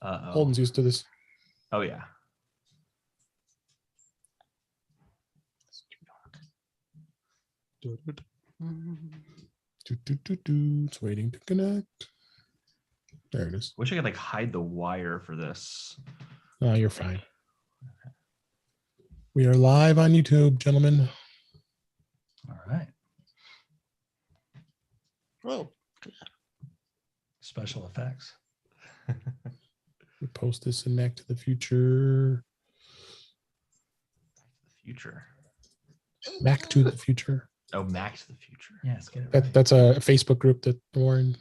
Holden's used to this. Oh, yeah. It's waiting to connect. There it is. Wish I could like hide the wire for this. No, you're fine. We are live on YouTube, gentlemen. All right. Oh, Special effects. We post this in Back to the Future. Future. Back to the Future. Oh, Back to the Future. Yes, get it right. That's a Facebook group that Warren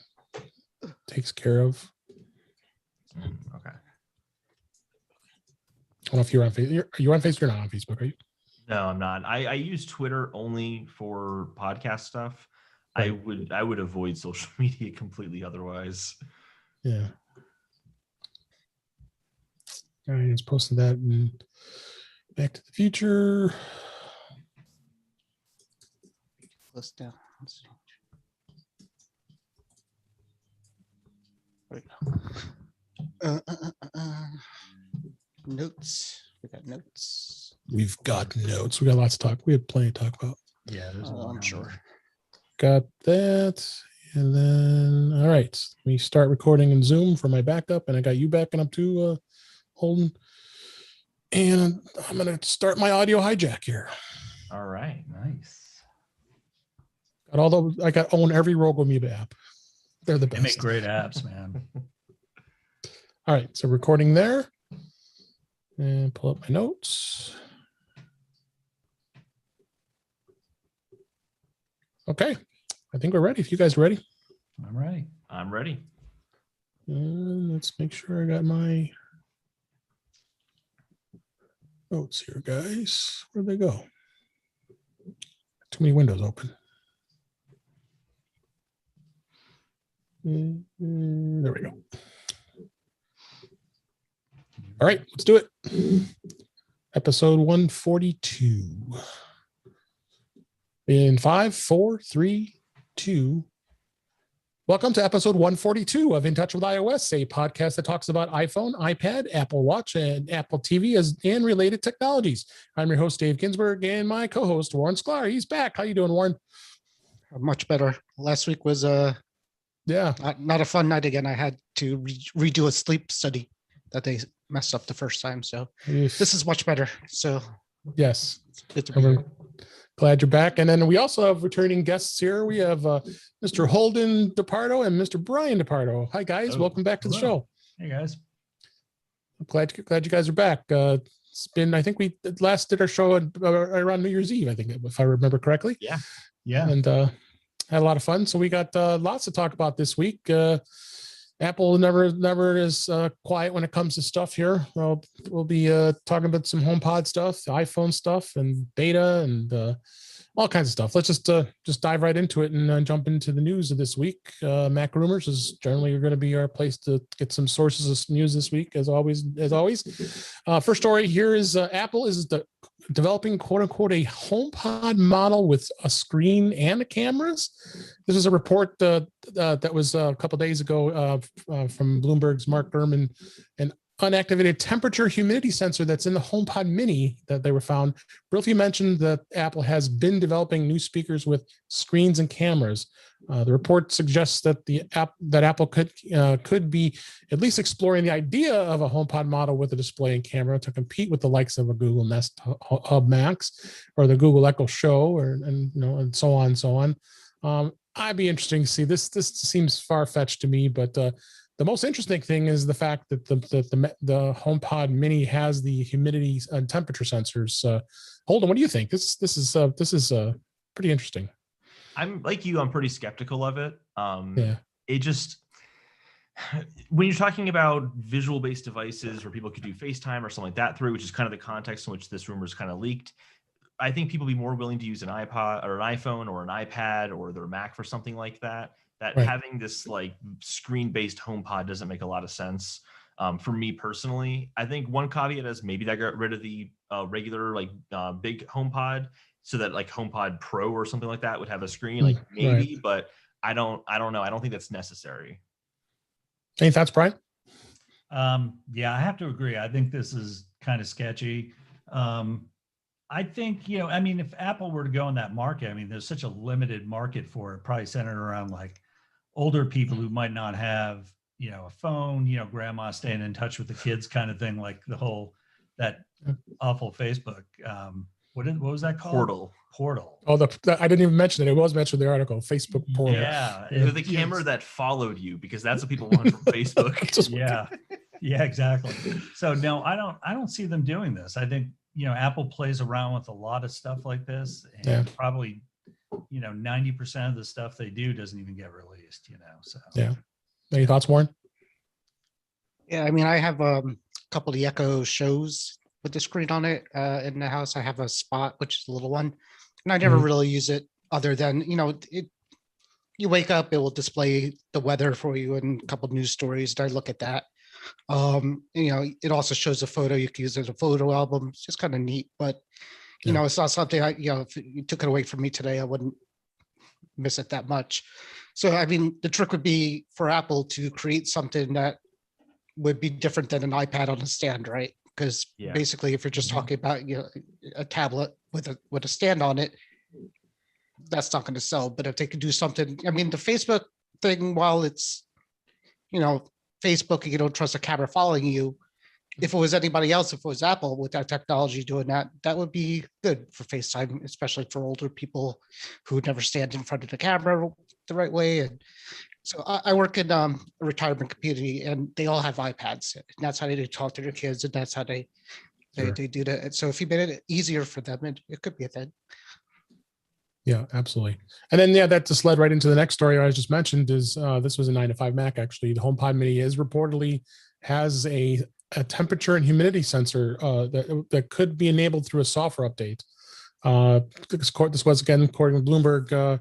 takes care of. Okay. I don't know if you're on Facebook. You're on Facebook. You're not on Facebook, are you? No, I'm not. I use Twitter only for podcast stuff. Right. I would avoid social media completely otherwise. Yeah. All right, just posted that in Back to the Future. close down. Let's see. There we go. Notes. We got notes. We've got notes. We got lots to talk. We have plenty to talk about. Yeah, there's a lot. I'm sure. Got that. And then, all right, let me start recording in Zoom for my backup. And I got you backing up too, Holden. And I'm going to start my audio hijack here. All right. Nice. I own every Rogoamoeba app. They're the They best. make great apps, man. All right, so recording there. And pull up my notes. Okay, I think we're ready. If you guys are ready. I'm ready. I'm ready. Let's make sure I got my notes here, guys. Where'd they go? Too many windows open. There we go. All right, let's do it. Episode 142. In 5, 4, 3, 2. Welcome to episode 142 of In Touch with iOS, a podcast that talks about iPhone, iPad, Apple Watch, and Apple TV and related technologies. I'm your host, Dave Ginsburg, and my co-host, Warren Sklar. He's back. How you doing, Warren? Much better. Last week was not a fun night again. I had to redo a sleep study that they messed up the first time. So this is much better. So yes, it's good to be here. Glad you're back. And then we also have returning guests here. We have Mr. Holden DePardo and Mr. Brian DePardo. Hi, guys. Welcome back to the show. Hey, guys. I'm glad you guys are back. It's been, I think we last did our show around New Year's Eve, I think, if I remember correctly. Yeah. Yeah. And had a lot of fun. So we got lots to talk about this week. Apple never is quiet when it comes to stuff here. We'll be talking about some HomePod stuff, the iPhone stuff, and beta, and all kinds of stuff. Let's just dive right into it and jump into the news of this week. Mac Rumors is generally going to be our place to get some sources of news this week, as always. First story here is Apple is developing "quote unquote" a HomePod model with a screen and cameras. This is a report that was a couple days ago from Bloomberg's Mark Gurman. An unactivated temperature humidity sensor that's in the HomePod Mini that they were found. Briefly mentioned that Apple has been developing new speakers with screens and cameras. The report suggests that Apple could be at least exploring the idea of a HomePod model with a display and camera to compete with the likes of a Google Nest Hub Max or the Google Echo Show, and so on and so on. I'd be interesting to see this. This seems far-fetched to me, but the most interesting thing is the fact that the HomePod Mini has the humidity and temperature sensors. Holden, what do you think? This is pretty interesting. I'm like you. I'm pretty skeptical of it. Yeah. It just, when you're talking about visual-based devices where people could do FaceTime or something like that through, which is kind of the context in which this rumor is kind of leaked, I think people would be more willing to use an iPod or an iPhone or an iPad or their Mac for something like that. Right. Having this like screen-based HomePod doesn't make a lot of sense for me personally. I think one caveat is maybe they got rid of the regular big HomePod so that like HomePod Pro or something like that would have a screen, like maybe, but I don't know. I don't think that's necessary. Any thoughts, Brian? Yeah, I have to agree. I think this is kind of sketchy. I think, I mean, if Apple were to go in that market, I mean, there's such a limited market for it, probably centered around like older people who might not have, a phone, grandma staying in touch with the kids kind of thing, like that awful Facebook. What was that called? Portal. Oh, I didn't even mention it. It was mentioned in the article, Facebook portal. Yeah. The camera that followed you, because that's what people want from Facebook. Yeah, exactly. So no, I don't see them doing this. I think, Apple plays around with a lot of stuff like this, and probably, 90% of the stuff they do doesn't even get released, so. Yeah. Any thoughts, Warren? Yeah, I mean, I have a couple of the Echo shows with the screen on it in the house. I have a Spot, which is a little one, and I never really use it other than, you wake up, it will display the weather for you and a couple of news stories. And I look at that. It also shows a photo. You can use it as a photo album. It's just kind of neat, but it's not something if you took it away from me today, I wouldn't miss it that much. So, I mean, the trick would be for Apple to create something that would be different than an iPad on a stand, right? Because basically, if you're just talking about a tablet with a stand on it, that's not going to sell. But if they could do something, I mean, the Facebook thing, while it's Facebook, you don't trust a camera following you. If it was anybody else, if it was Apple with that technology doing that, that would be good for FaceTime, especially for older people who never stand in front of the camera the right way. And so I work in a retirement community, and they all have iPads, and that's how they talk to their kids, and that's how they do that. So if you made it easier for them, it could be a thing. Yeah, absolutely. And then, that just led right into the next story I just mentioned is this was a 9to5 Mac, actually. The HomePod Mini is reportedly has a temperature and humidity sensor that could be enabled through a software update. This was, again, according to Bloomberg,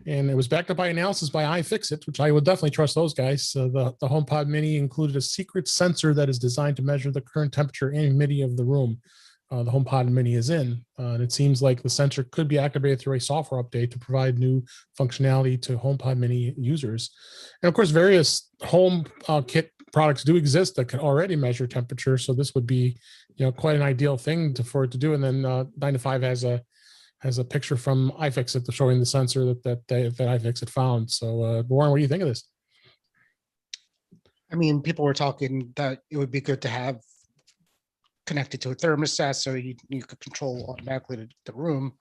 and it was backed up by analysis by iFixit, which I would definitely trust those guys. The HomePod Mini included a secret sensor that is designed to measure the current temperature and humidity of the room the HomePod Mini is in. And it seems like the sensor could be activated through a software update to provide new functionality to HomePod Mini users. And of course, various home kit products do exist that can already measure temperature. So this would be, quite an ideal thing for it to do. And then 9to5 has a picture from iFixit showing the sensor that iFixit found. So Warren, what do you think of this? I mean, people were talking that it would be good to have connected to a thermostat so you could control automatically the room.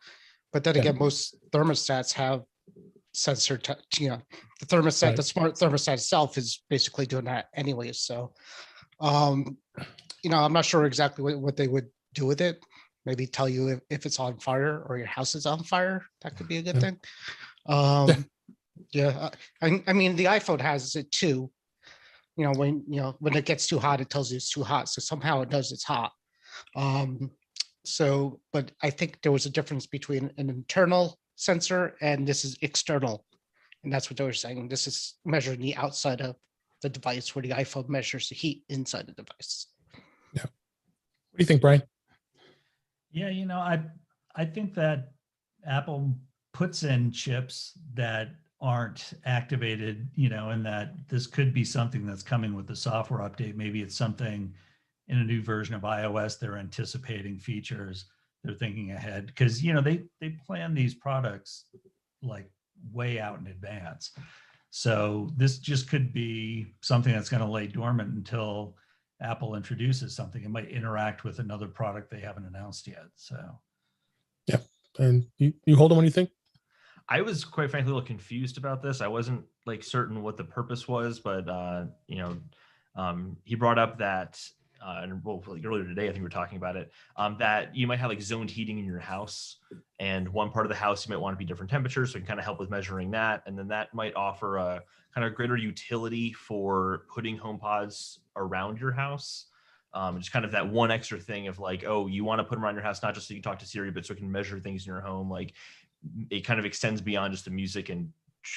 But then again, most thermostats have sensor the thermostat, right. The smart thermostat itself is basically doing that anyway. So, I'm not sure exactly what they would do with it. Maybe tell you if it's on fire or your house is on fire. That could be a good thing. I mean, the iPhone has it too. When it gets too hot, it tells you it's too hot. So somehow it knows it's hot. But I think there was a difference between an internal sensor and this is external. And that's what they were saying. This is measuring the outside of the device, where the iPhone measures the heat inside the device. Yeah. What do you think, Brian? Yeah, I think that Apple puts in chips that aren't activated, and that this could be something that's coming with the software update. Maybe it's something in a new version of iOS. They're anticipating features. They're thinking ahead because, they plan these products like way out in advance. So this just could be something that's going to lay dormant until Apple introduces something. It might interact with another product they haven't announced yet. So, yeah. And you hold on, what do you think? I was quite frankly a little confused about this. I wasn't certain what the purpose was, but he brought up that earlier today, I think we were talking about it, that you might have zoned heating in your house, and one part of the house you might want to be different temperatures, so it can kind of help with measuring that, and then that might offer a kind of greater utility for putting HomePods around your house. Just kind of that one extra thing of you want to put them around your house, not just so you can talk to Siri, but so it can measure things in your home. It kind of extends beyond just the music and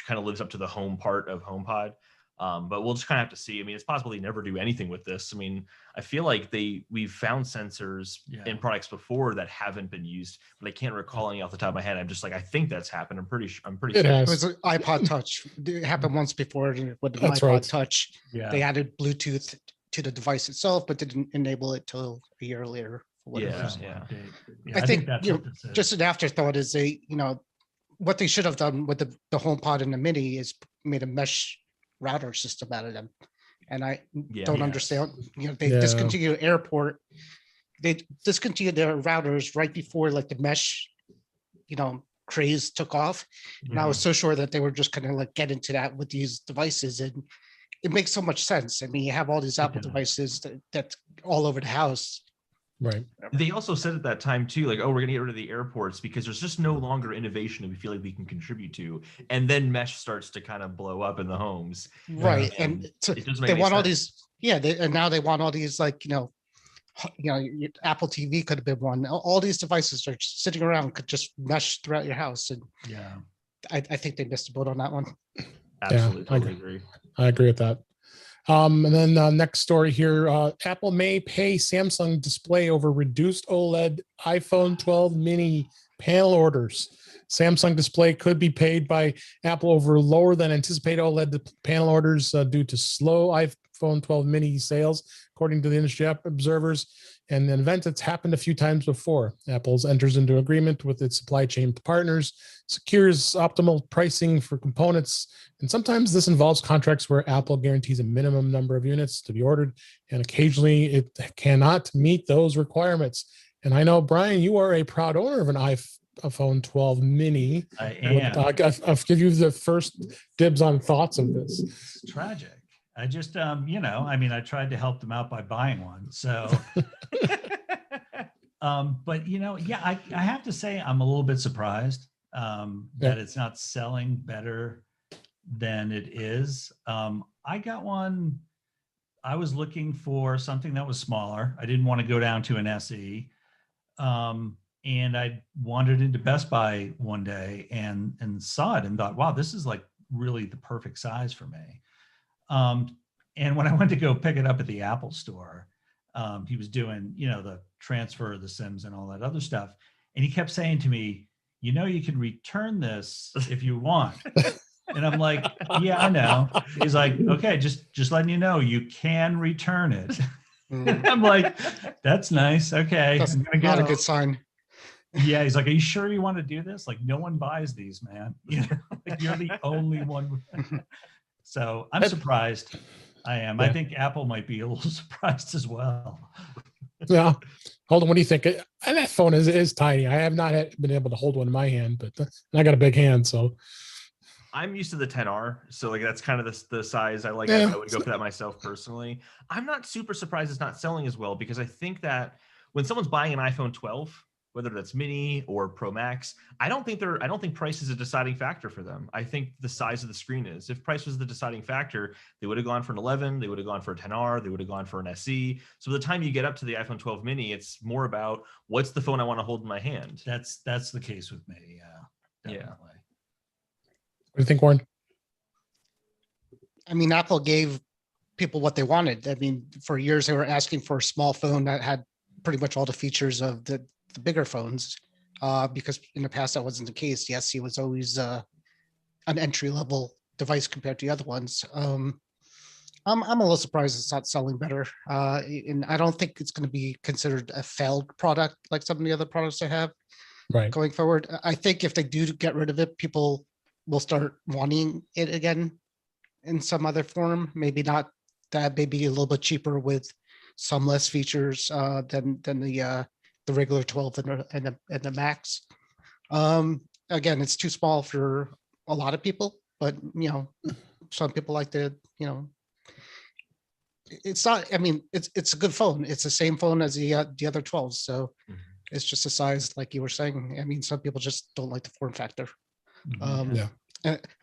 kind of lives up to the home part of HomePod. But we'll just kind of have to see. I mean, it's possible they never do anything with this. I mean, I feel like we've found sensors in products before that haven't been used, but I can't recall any off the top of my head. I'm just I think that's happened. I'm pretty sure. It was an iPod Touch. It happened once before with the iPod Touch. Yeah. They added Bluetooth to the device itself, but didn't enable it till a year later. For whatever Yeah, reason. yeah. Yeah, I think that's you what know, this is. just an afterthought is what they should have done with the HomePod and the Mini is made a mesh router system out of them. And I don't Yes. understand, they Yeah. discontinued Airport. They discontinued their routers right before like the mesh, craze took off. And I was so sure that they were just going to like get into that with these devices. And it makes so much sense. I mean, you have all these Apple devices that's all over the house. Right. They also said at that time too, like, oh, we're gonna get rid of the airports because there's just no longer innovation that we feel like we can contribute to. And then mesh starts to kind of blow up in the homes. Right. Yeah. And so It doesn't make they any want all sense. these, and now they want all these like, Apple TV could have been one. All these devices are just sitting around, could just mesh throughout your house. And Yeah. I think they missed the boat on that one. Absolutely, I totally agree. I agree with that. And then next story here, Apple may pay Samsung Display over reduced OLED iPhone 12 mini panel orders. Samsung Display could be paid by Apple over lower than anticipated OLED panel orders due to slow iPhone 12 mini sales, according to the industry observers. And an event that's happened a few times before. Apple enters into agreement with its supply chain partners, secures optimal pricing for components, and sometimes this involves contracts where Apple guarantees a minimum number of units to be ordered, and occasionally it cannot meet those requirements. And I know, Brian, you are a proud owner of an iPhone 12 mini. I am. I'll give you the first dibs on thoughts of this. It's tragic. I just, I tried to help them out by buying one. So, but I have to say I'm a little bit surprised that it's not selling better than it is. I got one. I was looking for something that was smaller. I didn't want to go down to an SE. And I wandered into Best Buy one day and saw it and thought, wow, this is like really the perfect size for me. And when I went to go pick it up at the Apple store, he was doing, the transfer of the SIMs and all that other stuff. And he kept saying to me, you can return this if you want. And I'm like, yeah, I know. He's like, okay, just letting you know, you can return it. I'm like, that's nice. Okay. That's not a good sign. Yeah, he's like, are you sure you want to do this? Like, no one buys these, man. Like, you're the only one. So I'm surprised. I am. Yeah. I think Apple might be a little surprised as well. Yeah. Hold on. What do you think? And that phone is tiny. I have not been able to hold one in my hand, but I got a big hand, so. I'm used to the 10R, so like that's kind of the size I like. Yeah. I would go for that myself personally. I'm not super surprised it's not selling as well because I think that when someone's buying an iPhone 12, whether that's mini or Pro Max, I don't think price is a deciding factor for them. I think the size of the screen is. If price was the deciding factor, they would have gone for an 11, they would have gone for a 10R, they would have gone for an SE. So by the time you get up to the iPhone 12 mini, it's more about what's the phone I want to hold in my hand. That's the case with me. Yeah, definitely. What do you think, Warren? I mean, Apple gave people what they wanted. I mean, for years they were asking for a small phone that had pretty much all the features of the bigger phones, because in the past that wasn't the case. The SE was always an entry-level device compared to the other ones. I'm a little surprised it's not selling better, and I don't think it's going to be considered a failed product like some of the other products they have going forward. I think if they do get rid of it, people will start wanting it again in some other form. Maybe not that, maybe a little bit cheaper with some less features than the regular 12 and the Max. Again, it's too small for a lot of people, but some people like to, it's not. I mean, it's a good phone. It's the same phone as the other 12s, so it's just a size, like you were saying. I mean, some people just don't like the form factor.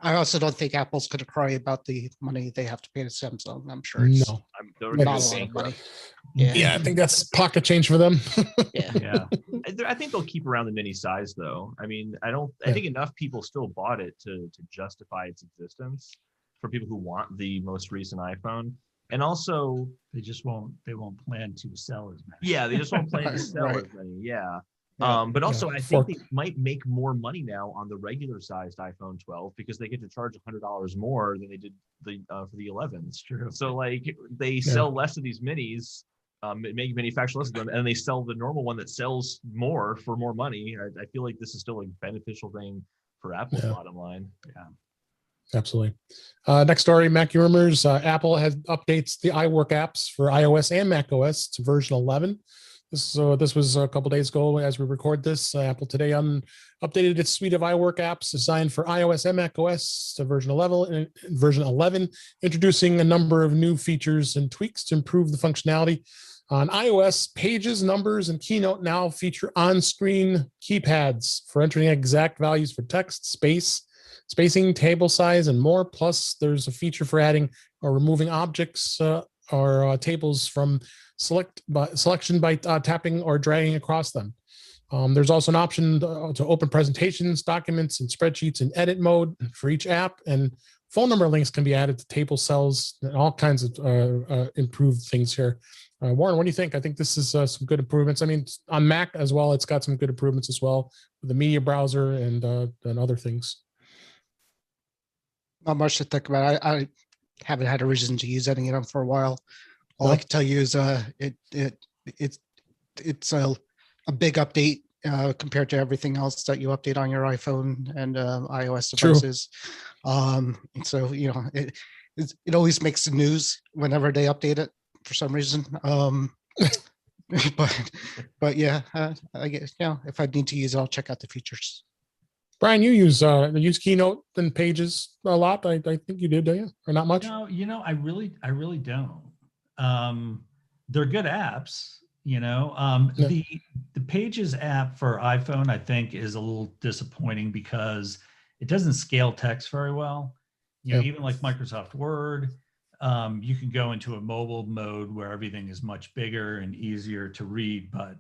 I also don't think Apple's going to cry about the money they have to pay to Samsung. I'm sure it's not a lot of money. Yeah, I think that's pocket change for them. Yeah. I think they'll keep around the mini size though. I mean, I think enough people still bought it to justify its existence for people who want the most recent iPhone. And also they won't plan to sell as many. Yeah, they just won't plan to sell as many. Yeah. But also, Yeah, I think they might make more money now on the regular sized iPhone 12 because they get to charge $100 more than they did for the 11. It's true. So like they sell less of these minis, manufacture less of them, and they sell the normal one that sells more for more money. I feel like this is still a beneficial thing for Apple's bottom line. Yeah. Absolutely. Next story, Mac rumors. Apple has updates the iWork apps for iOS and Mac OS to version 11. This was a couple days ago as we record this. Apple today updated its suite of iWork apps designed for iOS and Mac OS to version 11, introducing a number of new features and tweaks to improve the functionality. On iOS, Pages, Numbers, and Keynote now feature on-screen keypads for entering exact values for text, spacing, table size, and more. Plus, there's a feature for adding or removing objects or tables from selection by tapping or dragging across them. There's also an option to open presentations, documents, and spreadsheets in edit mode for each app, and phone number links can be added to table cells and all kinds of improved things here. Warren, what do you think? I think this is some good improvements. I mean, on Mac as well, it's got some good improvements as well with the media browser and other things. Not much to think about. I haven't had a reason to use any of them for a while. All I can tell you is it's a big update compared to everything else that you update on your iPhone and iOS devices. So it always makes the news whenever they update it for some reason. But yeah, I guess if I need to use it, I'll check out the features. Brian, you use Keynote and Pages a lot. I think you did, do you? Or not much? No, I really don't. They're good apps, The Pages app for iPhone, I think, is a little disappointing because it doesn't scale text very well. Even like Microsoft Word, you can go into a mobile mode where everything is much bigger and easier to read. But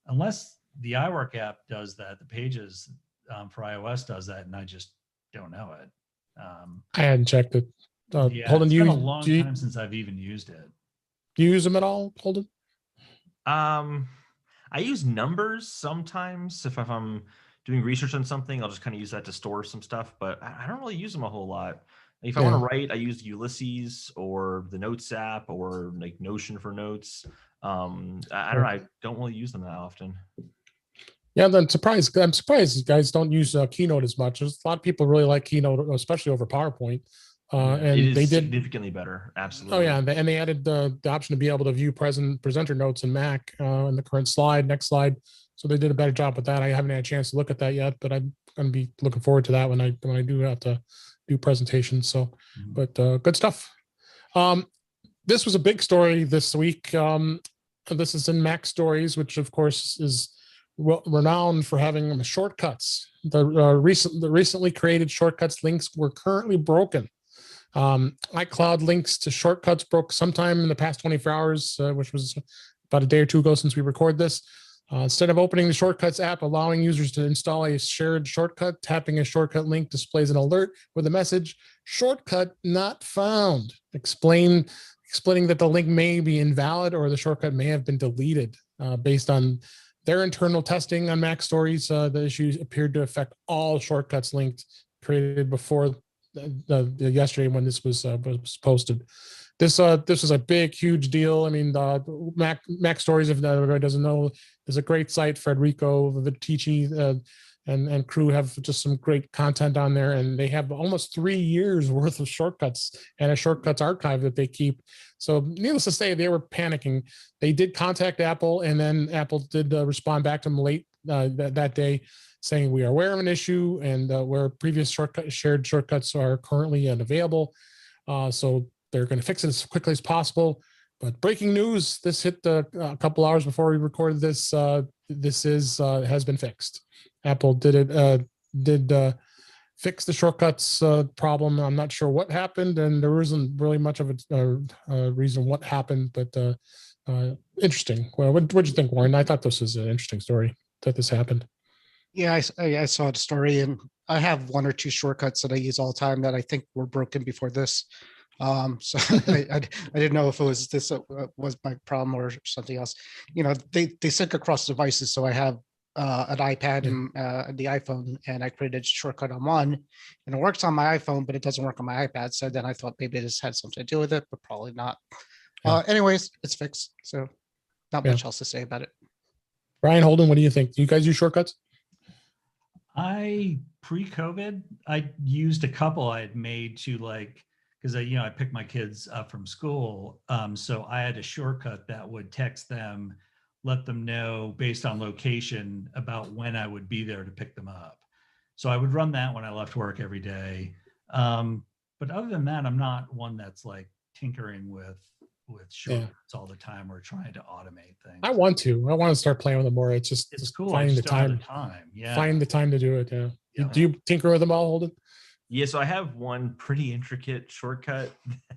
unless the iWork app does that, the Pages for iOS does that, and I just don't know it. I hadn't checked it. Holden, it's been a long time since I've even used it. Do you use them at all, Holden? I use Numbers sometimes. If I'm doing research on something, I'll just kind of use that to store some stuff, but I don't really use them a whole lot. If I want to write, I use Ulysses or the Notes app or like Notion for notes. I don't know. I don't really use them that often. Yeah, I'm surprised you guys don't use Keynote as much. There's a lot of people really like Keynote, especially over PowerPoint. And they did significantly better. Absolutely. Oh yeah, and they added the option to be able to view presenter notes in Mac in the current next slide. So they did a better job with that. I haven't had a chance to look at that yet, but I'm going to be looking forward to that when I do have to do presentations. So, but good stuff. This was a big story this week. This is in Mac Stories, which of course is renowned for having shortcuts. The recently created shortcuts links were currently broken. iCloud links to shortcuts broke sometime in the past 24 hours, which was about a day or two ago since we recorded this. Instead of opening the Shortcuts app, allowing users to install a shared shortcut, tapping a shortcut link displays an alert with a message, "Shortcut not found," explaining that the link may be invalid or the shortcut may have been deleted. Based on their internal testing on Mac Stories, the issue appeared to affect all shortcuts linked created before yesterday when this was posted. This was a big, huge deal. I mean, Mac Stories, if everybody doesn't know, is a great site. Federico Vitici and crew have just some great content on there, and they have almost 3 years worth of shortcuts and a shortcuts archive that they keep. So needless to say, they were panicking. They did contact Apple, and then Apple did respond back to them late that day, saying we are aware of an issue and where previous shared shortcuts are currently unavailable. So they're going to fix it as quickly as possible. But breaking news, this hit a couple hours before we recorded this. This has been fixed. Apple did fix the shortcuts problem. I'm not sure what happened, and there isn't really much of a reason what happened, but interesting. Well, what did you think, Warren? I thought this was an interesting story that this happened. Yeah, I saw the story, and I have 1 or 2 shortcuts that I use all the time that I think were broken before this. So I didn't know if it was this was my problem or something else. They sync across devices, so I have an iPad and the iPhone, and I created a shortcut on one, and it works on my iPhone, but it doesn't work on my iPad. So then I thought maybe this had something to do with it, but probably not. Anyways, it's fixed. So not much else to say about it. Brian, Holden, what do you think? Do you guys use shortcuts? Pre-COVID, I used a couple I had made to because I picked my kids up from school. So I had a shortcut that would text them, let them know based on location about when I would be there to pick them up. So I would run that when I left work every day. But other than that, I'm not one that's tinkering with shortcuts all the time or trying to automate things. I want to start playing with them more. It's cool. Finding the time. Yeah. Find the time to do it. Yeah. Do you tinker with them all, Holden? Yeah, so I have one pretty intricate shortcut.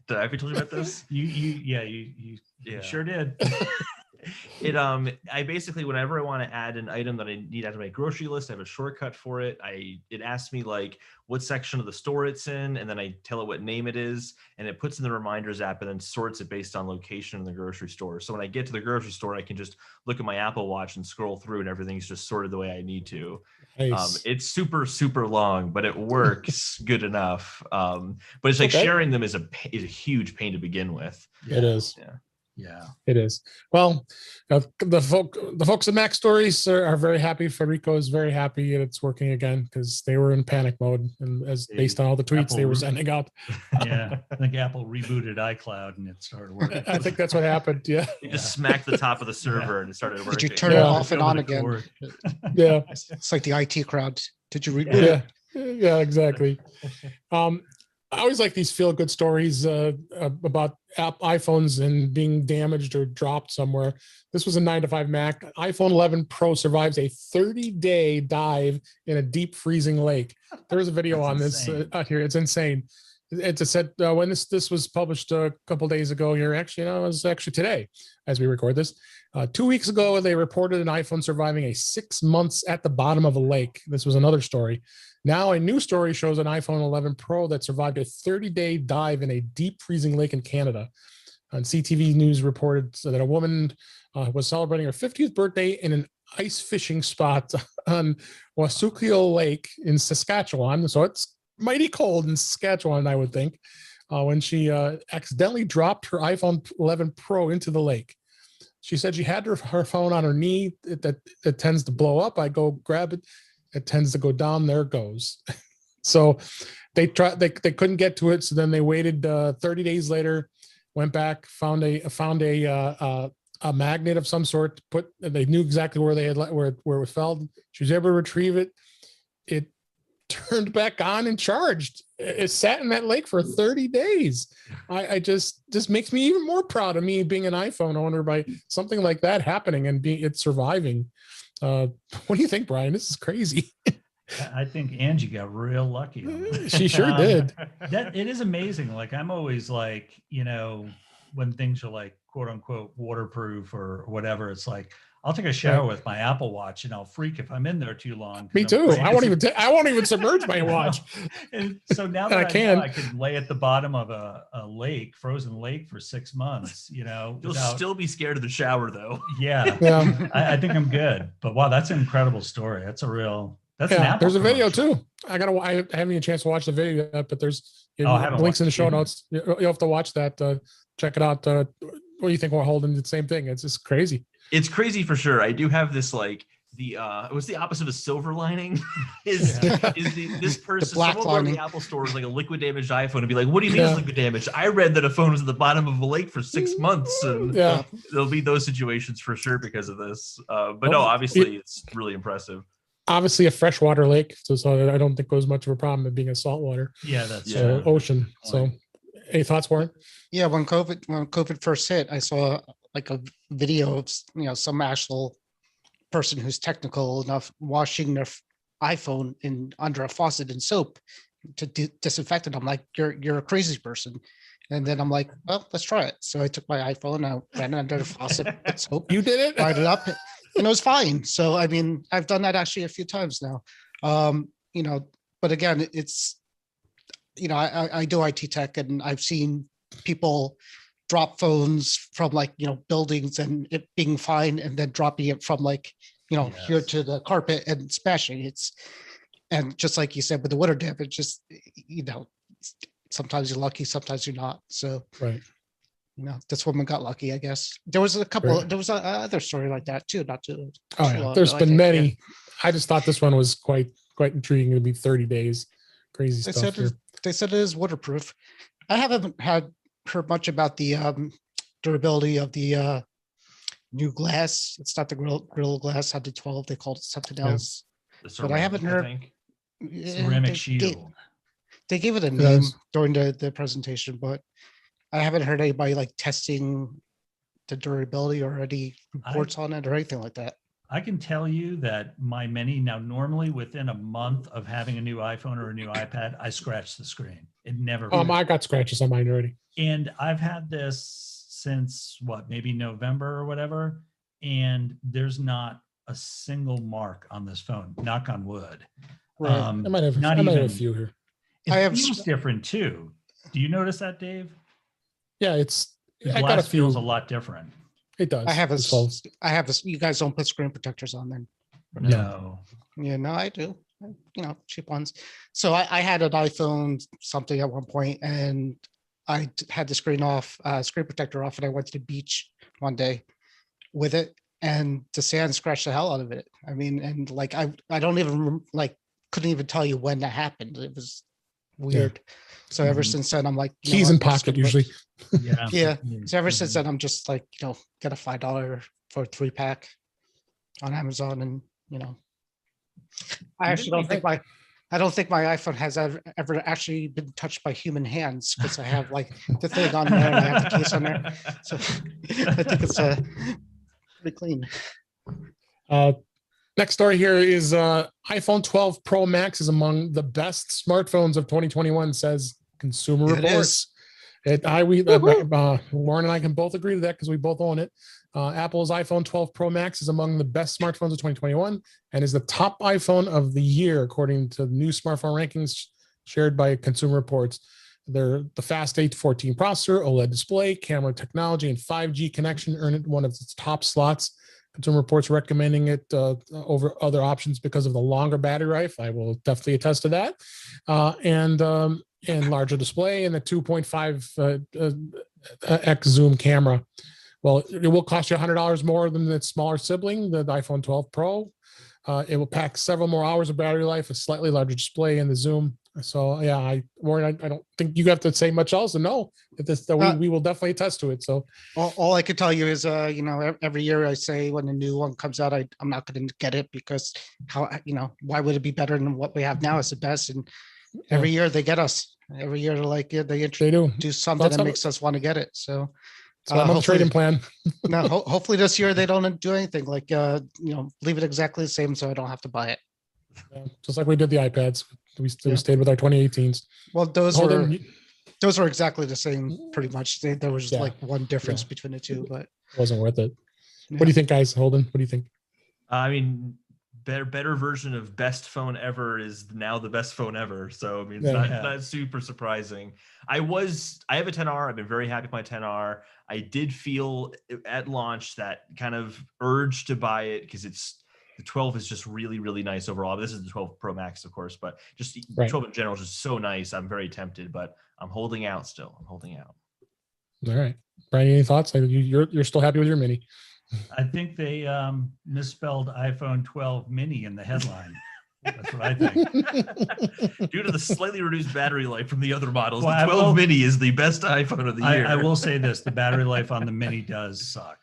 Did I ever told you about this? You sure did. I basically, whenever I want to add an item that I need out of my grocery list, I have a shortcut for it. It asks me what section of the store it's in, and then I tell it what name it is, and it puts in the reminders app and then sorts it based on location in the grocery store. So when I get to the grocery store, I can just look at my Apple Watch and scroll through, and everything's just sorted the way I need to. Nice. It's super, super long, but it works good enough. But it's sharing them is a huge pain to begin with. Yeah. It is. Yeah, it is. Well, the folks at Mac Stories are very happy. Federico is very happy that it's working again because they were in panic mode, and based on all the tweets they were sending out. Yeah, I think Apple rebooted iCloud and it started working. I think that's what happened. Yeah, they just smacked the top of the server and it started working. Did you turn it off and on again? Yeah, it's like the IT crowd. Did you reboot it? Yeah, exactly. I always like these feel-good stories about iPhones and being damaged or dropped somewhere. This was a 9-to-5 Mac. iPhone 11 Pro survives a 30-day dive in a deep freezing lake. There's a video on this out here. It's insane. It's said when this was published a couple days ago here. Actually, it was actually today as we record this. 2 weeks ago, they reported an iPhone surviving a 6 months at the bottom of a lake. This was another story. Now, a new story shows an iPhone 11 Pro that survived a 30-day dive in a deep freezing lake in Canada. And CTV News reported that a woman was celebrating her 50th birthday in an ice fishing spot on Wasukiel Lake in Saskatchewan. So it's mighty cold in Saskatchewan, I would think, when she accidentally dropped her iPhone 11 Pro into the lake. She said she had her phone on her knee. It tends to blow up. I go grab it. It tends to go down. There it goes. So they couldn't get to it. So then they waited 30 days later, went back, found a magnet of some sort. They knew exactly where it was fell. She was able to retrieve it. It turned back on and charged. It sat in that lake for 30 days. I just makes me even more proud of me being an iPhone owner by something like that happening and it surviving. What do you think, Brian? This is crazy. I think Angie got real lucky. She sure did. It is amazing. I'm always when things are quote unquote waterproof or whatever, it's I'll take a shower with my Apple Watch and I'll freak if I'm in there too long. Me too. I won't even submerge my watch. And so now that I can lay at the bottom of a frozen lake for 6 months, You'll still be scared of the shower though. Yeah. I think I'm good. But wow, that's an incredible story. That's an Apple there's a video too. I haven't had a chance to watch the video yet, but there's links in the show notes. You'll have to watch that. Check it out. What do you think? We're holding the same thing. It's just crazy. It's crazy for sure. I do have this what's the opposite of a silver lining? This person someone over the Apple store is a liquid damaged iPhone and be like, what do you mean it's liquid damage? I read that a phone was at the bottom of a lake for 6 months, and there'll be those situations for sure because of this. But no, obviously it's really impressive. Obviously a freshwater lake, so I don't think it was much of a problem of being a saltwater. Yeah, that's ocean. So any thoughts, Warren? Yeah, when COVID first hit, I saw a video of some actual person who's technical enough washing their iPhone under a faucet in soap to disinfect it. I'm like, you're a crazy person. And then I'm like, well, let's try it. So I took my iPhone, I ran it under the faucet with soap. You did it? Dried it up, and it was fine. So I mean, I've done that actually a few times now. But again, it's I do IT tech, and I've seen people drop phones from buildings and it being fine, and then dropping it from here to the carpet and smashing. And just like you said, with the water damage, just, sometimes you're lucky, sometimes you're not. So, right. This woman got lucky, I guess. There was a couple, there was a other story like that too, not too. Oh yeah, there's been many. I just thought this one was quite intriguing. It'd be 30 days. Crazy stuff here. They said it is waterproof. I haven't heard much about the durability of the new glass. It's not the grill glass, had the 12. They called it something else. But I haven't heard. Ceramic shield. They gave it a name during the presentation, but I haven't heard anybody like testing the durability or any reports on it or anything like that. I can tell you that my Mini now, normally within a month of having a new iPhone or a new iPad, I scratch the screen. It never. I got scratches on mine already. And I've had this since maybe November or whatever. And there's not a single mark on this phone. Knock on wood. Right. I might have a few here. It feels different too. Do you notice that, Dave? Yeah, I got a few. Feels a lot different. It does. I have this. You guys don't put screen protectors on then? No. Yeah, no, I do. Cheap ones. So I had an iPhone something at one point, and I had the screen protector off, and I went to the beach one day with it, and the sand scratched the hell out of it. I mean, and like I don't even couldn't even tell you when that happened. It was weird. Yeah. So ever since then, I'm like, keys in pocket usually. Yeah. So ever since then, I'm just like, get a $5 for a 3-pack on Amazon, and I actually don't think my iPhone has ever actually been touched by human hands, because I have like the thing on there and I have the case on there. So I think it's pretty clean. Next story here is iPhone 12 Pro Max is among the best smartphones of 2021, says Consumer Reports. Warren and I can both agree to that because we both own it. Apple's iPhone 12 Pro Max is among the best smartphones of 2021 and is the top iPhone of the year, according to new smartphone rankings shared by Consumer Reports. The fast 8 to 14 processor, OLED display, camera technology, and 5G connection earned it one of its top slots. Consumer Reports recommending it over other options because of the longer battery life. I will definitely attest to that. And larger display and the 2.5x zoom camera. Well, it will cost you $100 more than its smaller sibling, the iPhone 12 Pro. It will pack several more hours of battery life, a slightly larger display, and the zoom. So yeah, I don't think you have to say much else. And no, we will definitely attest to it. So all I could tell you is, every year I say when a new one comes out, I'm not going to get it because why would it be better than what we have now? It's the best. And every year they get us. Every year they do something that makes us want to get it. So I'm on the trading plan. No, hopefully this year they don't do anything like leave it exactly the same so I don't have to buy it. Yeah, just like we did the iPads. We stayed with our 2018s. Well, those were exactly the same, pretty much. There was like one difference between the two, but it wasn't worth it. Yeah. What do you think, guys? Holden, what do you think? I mean, better version of best phone ever is now the best phone ever. So I mean, it's not super surprising. I have a 10R. I've been very happy with my 10R. I did feel at launch that kind of urge to buy it because the 12 is just really, really nice overall. This is the 12 Pro Max, of course, but just 12 in general is just so nice. I'm very tempted, but I'm holding out still. I'm holding out. All right, Brian, any thoughts? You're still happy with your Mini? I think they misspelled iPhone 12 Mini in the headline. That's what I think. Due to the slightly reduced battery life from the other models, the 12 Mini is the best iPhone of the year. I will say this: the battery life on the Mini does suck.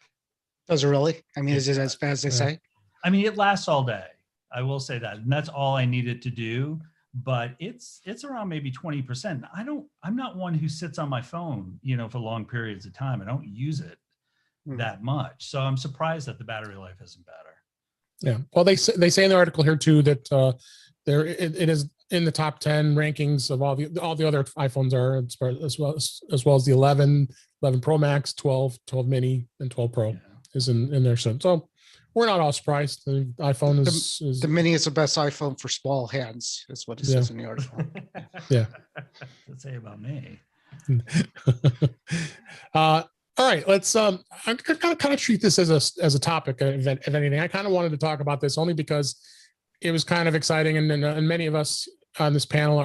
Does it really? I mean, is it as bad as they say? I mean, it lasts all day. I will say that, and that's all I needed to do. But it's around maybe 20%. I'm not one who sits on my phone, for long periods of time. I don't use it that much, so I'm surprised that the battery life isn't better. Yeah, well, they say in the article here too that it is in the top 10 rankings of all the other iPhones are, as well as the 11 Pro Max, 12 Mini, and 12 Pro is in there. So we're not all surprised. The iPhone is the Mini is the best iPhone for small hands, is what it says in the article. Yeah. What's it say about me? All right, let's I'm gonna kind of treat this as a topic, if anything. I kind of wanted to talk about this only because it was kind of exciting, and many of us on this panel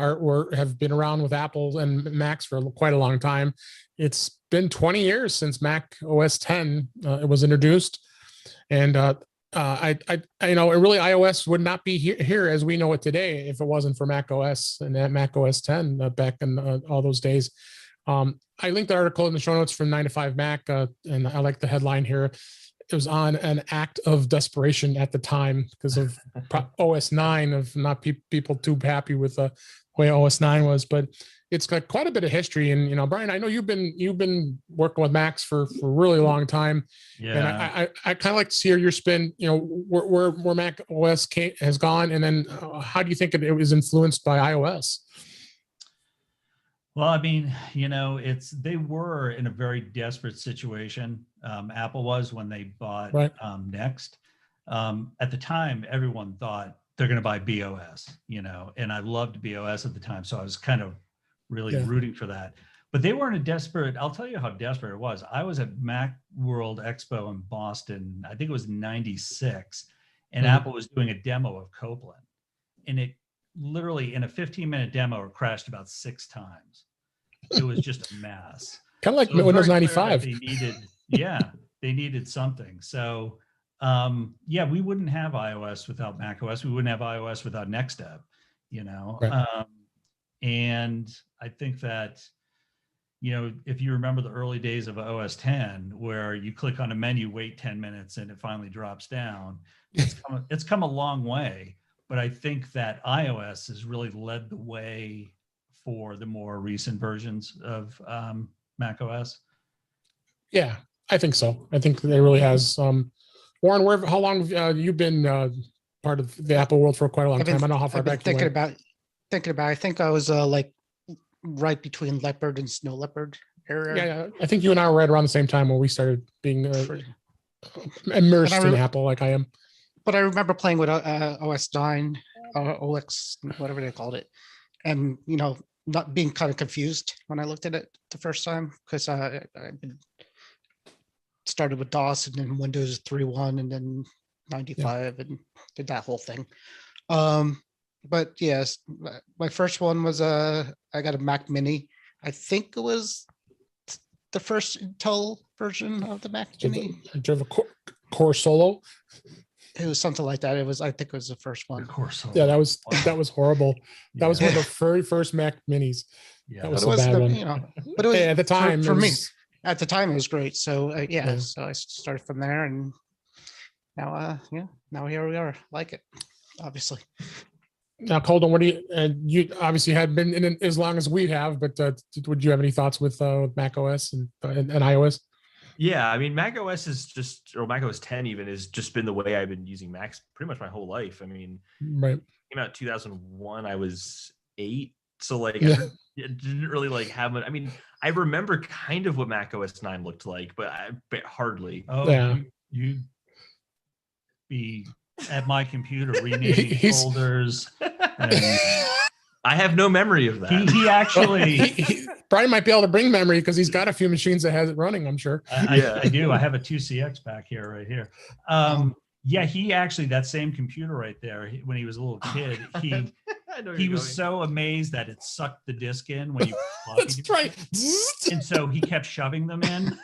have been around with Apple and Macs for quite a long time. It's been 20 years since Mac OS 10 it was introduced, and I really iOS would not be here as we know it today if it wasn't for Mac OS and that Mac OS 10 back in all those days. I linked the article in the show notes from 9 to 5 Mac, and I like the headline here. It was on an act of desperation at the time because of OS 9, of not people too happy with the way OS 9 was, but it's got quite a bit of history. And Brian, I know you've been working with Macs for a really long time. Yeah. And I kind of like to hear your spin, where Mac OS has gone, and then how do you think it was influenced by iOS? Well, I mean, they were in a very desperate situation. Apple was when they bought Next. At the time, everyone thought they're going to buy BOS, and I loved BOS at the time. So I was kind of really rooting for that. But they weren't I'll tell you how desperate it was. I was at Mac World Expo in Boston, I think it was 96, and Apple was doing a demo of Copeland. And it literally, in a 15-minute demo, it crashed about 6 times. It was just a mess. Kind of like Windows 95. They needed something. So, we wouldn't have iOS without Mac OS. We wouldn't have iOS without NextStep, Right. And I think that, if you remember the early days of OS 10, where you click on a menu, wait 10 minutes, and it finally drops down, it's come a long way. But I think that iOS has really led the way for the more recent versions of Mac OS. Yeah, I think so. I think it really has. Warren, how long have you been part of the Apple world for quite a long time? I don't know how far back you went. Thinking about. I think I was like right between Leopard and Snow Leopard area. Yeah, I think you and I were right around the same time when we started being immersed in Apple, like I am. But I remember playing with OS 9, OX, whatever they called it, and not being kind of confused when I looked at it the first time, because I started with DOS and then Windows 3.1 and then 95 and did that whole thing. But yes, my first one was I got a Mac Mini. I think it was the first Intel version of the Mac Mini. Did you have a Core Solo? It was something like that. I think it was the first one. Yeah, that was horrible. That was one of the very first Mac Minis. Yeah, that was a bad one. But it was, at the time for me. At the time, it was great. So so I started from there, and now now here we are. Like it, obviously. Now, Colton, what do you obviously had been in as long as we have, but would you have any thoughts with Mac OS and iOS? Yeah, I mean, Mac OS or Mac OS 10 even has just been the way I've been using Macs pretty much my whole life. I mean, right. Came out in 2001. I was 8, so I didn't really have it. I mean, I remember kind of what Mac OS 9 looked like, but hardly. Oh, yeah. You be at my computer renaming folders. And I have no memory of that. He actually Brian might be able to bring memory because he's got a few machines that has it running, I'm sure. I do. I have a 2CX back here, right here. He actually, that same computer right there, when he was a little kid, he was so amazed that it sucked the disc in when you That's right. And so he kept shoving them in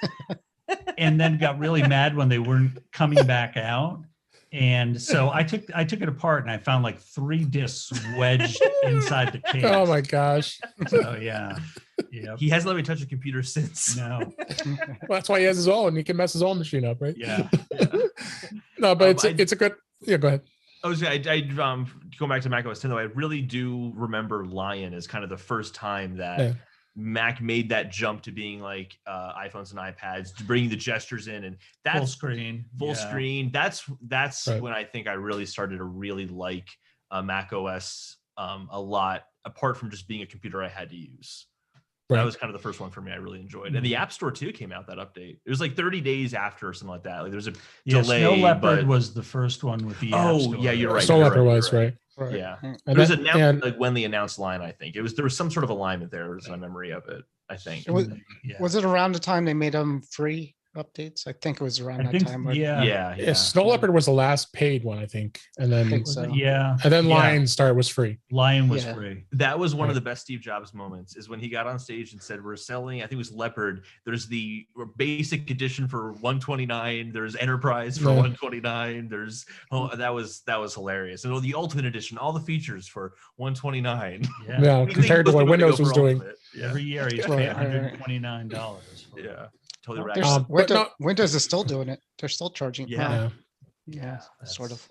and then got really mad when they weren't coming back out. And so I took it apart and I found like 3 discs wedged inside the case. Oh my gosh. So yeah. He hasn't let me touch a computer since. No. Well, that's why he has his own. He can mess his own machine up, right? Yeah. No, but it's a good. Yeah, go ahead. Going back to Mac OS 10 though, I really do remember Lion as kind of the first time that Mac made that jump to being like iPhones and iPads, to bringing the gestures in, and that's full screen. That's right. When I think I really started to really like Mac OS a lot, apart from just being a computer I had to use. Right. That was kind of the first one for me I really enjoyed. And the App Store too came out that update. It was like 30 days after or something like that. Like there's a delay. Snow Leopard was the first one with the App Store. Yeah, you're right. Snow Leopard was right. Yeah, it was announced like when they announced Lion. I think there was some sort of alignment there. Was my memory of it. I think. Was it around the time they made them free updates? I think it was around that time. Yeah. Snow Leopard was the last paid one, I think, and then Lion Star was free. Lion was free. That was one of the best Steve Jobs moments, is when he got on stage and said, "We're selling." I think it was Leopard. There's the basic edition for $129. There's Enterprise for $129. There's that was hilarious. And the Ultimate Edition, all the features for $129. Yeah, compared to what Windows was doing. Every year he's paying $129. Yeah. Totally Windows is still doing it. They're still charging. Yeah, sort of.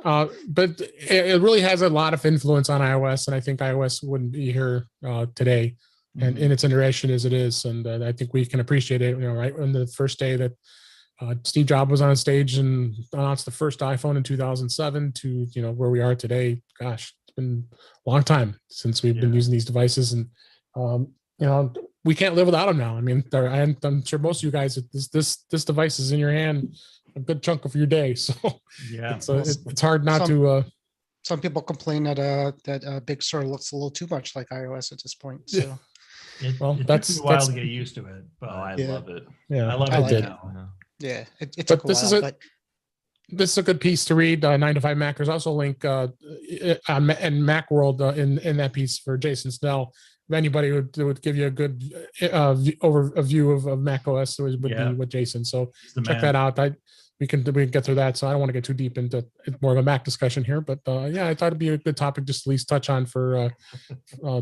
But it really has a lot of influence on iOS, and I think iOS wouldn't be here today, and in its iteration as it is. And I think we can appreciate it. Right on the first day that Steve Jobs was on stage and announced the first iPhone in 2007 to where we are today. Gosh, it's been a long time since we've been using these devices, and we can't live without them now. I mean, I'm sure most of you guys, this device is in your hand a good chunk of your day. So it's hard not to. Some people complain that Big Sur looks a little too much like iOS at this point. So it took me a while to get used to it. But I love it. Yeah, I love it now. Yeah, it took a while. This is a good piece to read. 9 to 5 Mac. There's also a link on Macworld in that piece for Jason Snell. If anybody would give you a good overview of Mac OS, would be with Jason. So check that out. We can get through that. So I don't want to get too deep into more of a Mac discussion here, but I thought it'd be a good topic just at least touch on for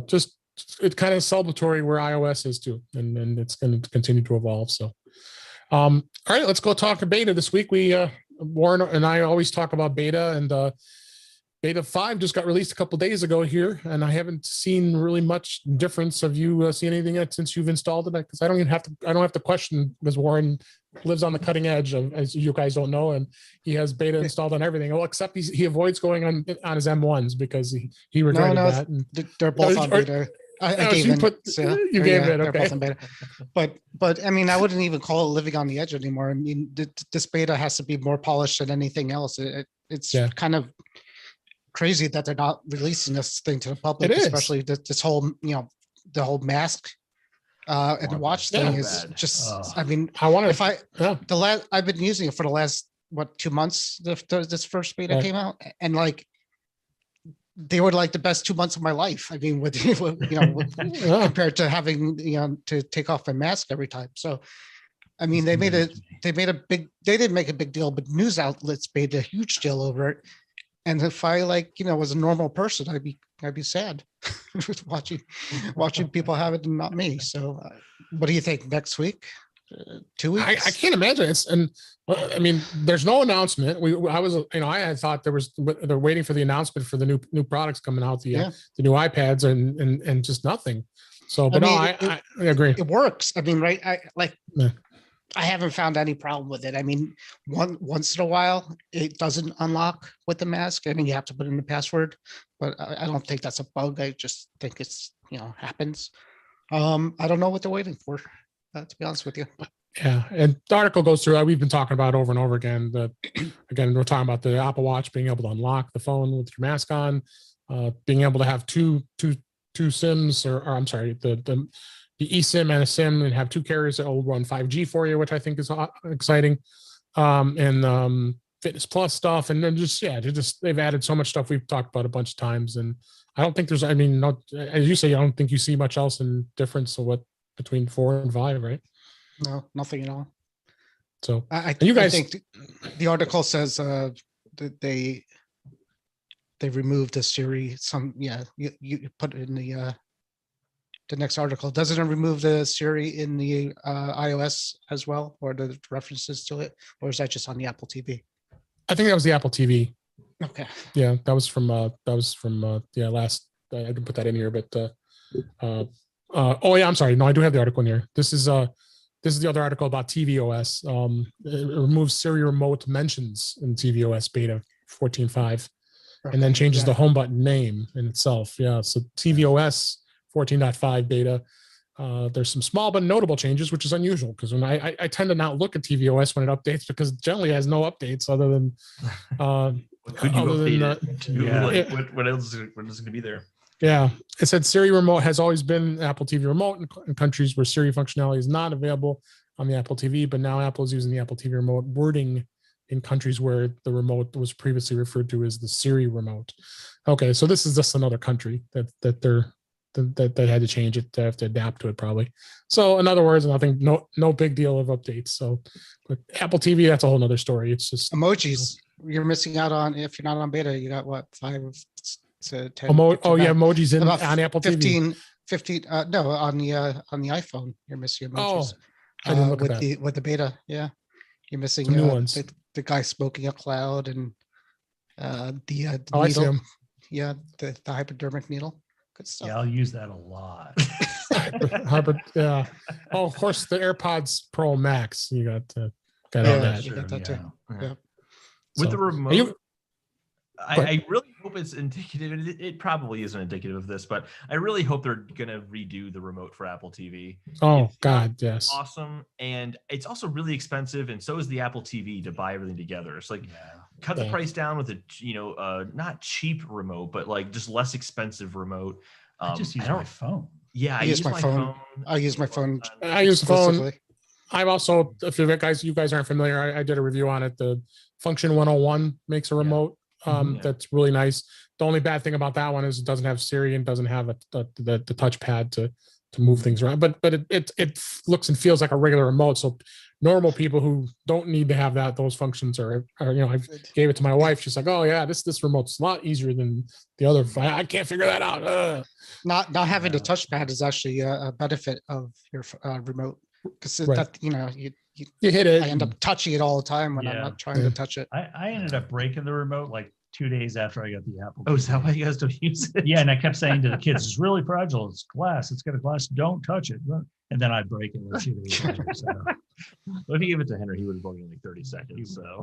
just it's kind of celebratory where iOS is too, and it's going to continue to evolve. So, all right, let's go talk to beta this week. Warren and I always talk about beta, and Beta 5 just got released a couple days ago here, and I haven't seen really much difference. Have you seen anything yet since you've installed it? Because I don't have to question, because Warren lives on the cutting edge of, as you guys don't know, and he has beta installed on everything. Well, except he avoids going on his M1s because he regretted that. And, they're both on beta. I gave in. You gave it, okay. Both on beta. But I mean, I wouldn't even call it living on the edge anymore. I mean, this beta has to be more polished than anything else. It's kind of crazy that they're not releasing this thing to the public, especially this whole the whole mask and watch thing is just I mean, I've been using it for the last 2 months. This first beta came out, and like they were like the best 2 months of my life. I mean, with compared to having to take off my mask every time. So I mean, they didn't make a big deal, but news outlets made a huge deal over it. And if I was a normal person, I'd be sad watching people have it and not me. So, what do you think? Next week, 2 weeks? I can't imagine I mean, there's no announcement. I had thought they're waiting for the announcement for the new products coming out, the new iPads and just nothing. So, but I agree. It works. I mean, right? I haven't found any problem with it. I mean, once in a while, it doesn't unlock with the mask. I mean, you have to put in the password, but I don't think that's a bug. I just think it's, happens. I don't know what they're waiting for, to be honest with you. Yeah, and the article goes through, we've been talking about over and over again, again, we're talking about the Apple Watch being able to unlock the phone with your mask on, being able to have two SIMs, or I'm sorry, the eSIM and a SIM, and have two carriers that will run 5G for you, which I think is exciting. And Fitness Plus stuff, and then they've added so much stuff we've talked about a bunch of times, and I don't think as you say, I don't think you see much else in difference of between 4 and 5, right? No, nothing at all. So I think the article says that they removed the Siri. You put it in the next article. Doesn't it remove the Siri in the iOS as well, or the references to it, or is that just on the Apple TV? I think that was the Apple TV. Okay. Yeah, that was from last. I didn't put that in here, but I'm sorry. No, I do have the article in here. This is the other article about tvOS. It removes Siri remote mentions in tvOS beta 14.5, and then changes the home button name in itself. Yeah, so tvOS 14.5 beta. There's some small but notable changes, which is unusual because when I tend to not look at tvOS when it updates, because it generally has no updates other than what else is going to be there? Yeah, it said Siri remote has always been Apple TV remote in countries where Siri functionality is not available on the Apple TV, but now Apple is using the Apple TV remote wording in countries where the remote was previously referred to as the Siri remote. Okay, so this is just another country that had to change it to have to adapt to it probably. So in other words, nothing, no big deal of updates. So but Apple TV, that's a whole nother story. It's just emojis. You're missing out on, if you're not on beta, you got what, 5 to 10. Emojis About on Apple 15, TV. 15 no, on the iPhone, you're missing emojis. I didn't look at that. With the beta, yeah. You're missing Some new ones. The guy smoking a cloud and the Oh, I see needle. 'em. Yeah, the hypodermic needle. Good stuff. Yeah, I'll use that a lot. Yeah. Oh, of course, the AirPods Pro Max. You got all Yeah, that. you got that too. Yeah. With the So, remote, I really hope it's indicative. It probably isn't indicative of this, but I really hope they're gonna redo the remote for Apple TV. Oh It's God, yes. awesome, and it's also really expensive, and so is the Apple TV to buy everything together. It's like cut the Yeah. price down with a not cheap remote, but like just less expensive remote. I just use my phone. Yeah, I use use my my phone. phone. I use my phone. I use the phone. Exclusively. I'm also, if you guys aren't familiar, I did a review on it. The Function 101 makes a remote Yeah. that's really nice. The only bad thing about that one is it doesn't have Siri and doesn't have the touchpad to move things around. But it looks and feels like a regular remote. So normal people who don't need to have those functions are I gave it to my wife. She's like, oh yeah, this remote's a lot easier than the other. I can't figure that out. Not having the touchpad is actually a benefit of your remote, because Right. that you You hit it. I end up touching it all the time when I'm Yeah. not trying to touch it. I ended up breaking the remote like 2 days after I got the Apple. Oh, is that TV. why you guys don't use it? Yeah, and I kept saying to the kids, "It's really fragile. It's glass. It's got a glass. Don't touch it." And then I'd break it. A few days later, so. Well, if you give it to Henry, he would have broken it in like 30 seconds. So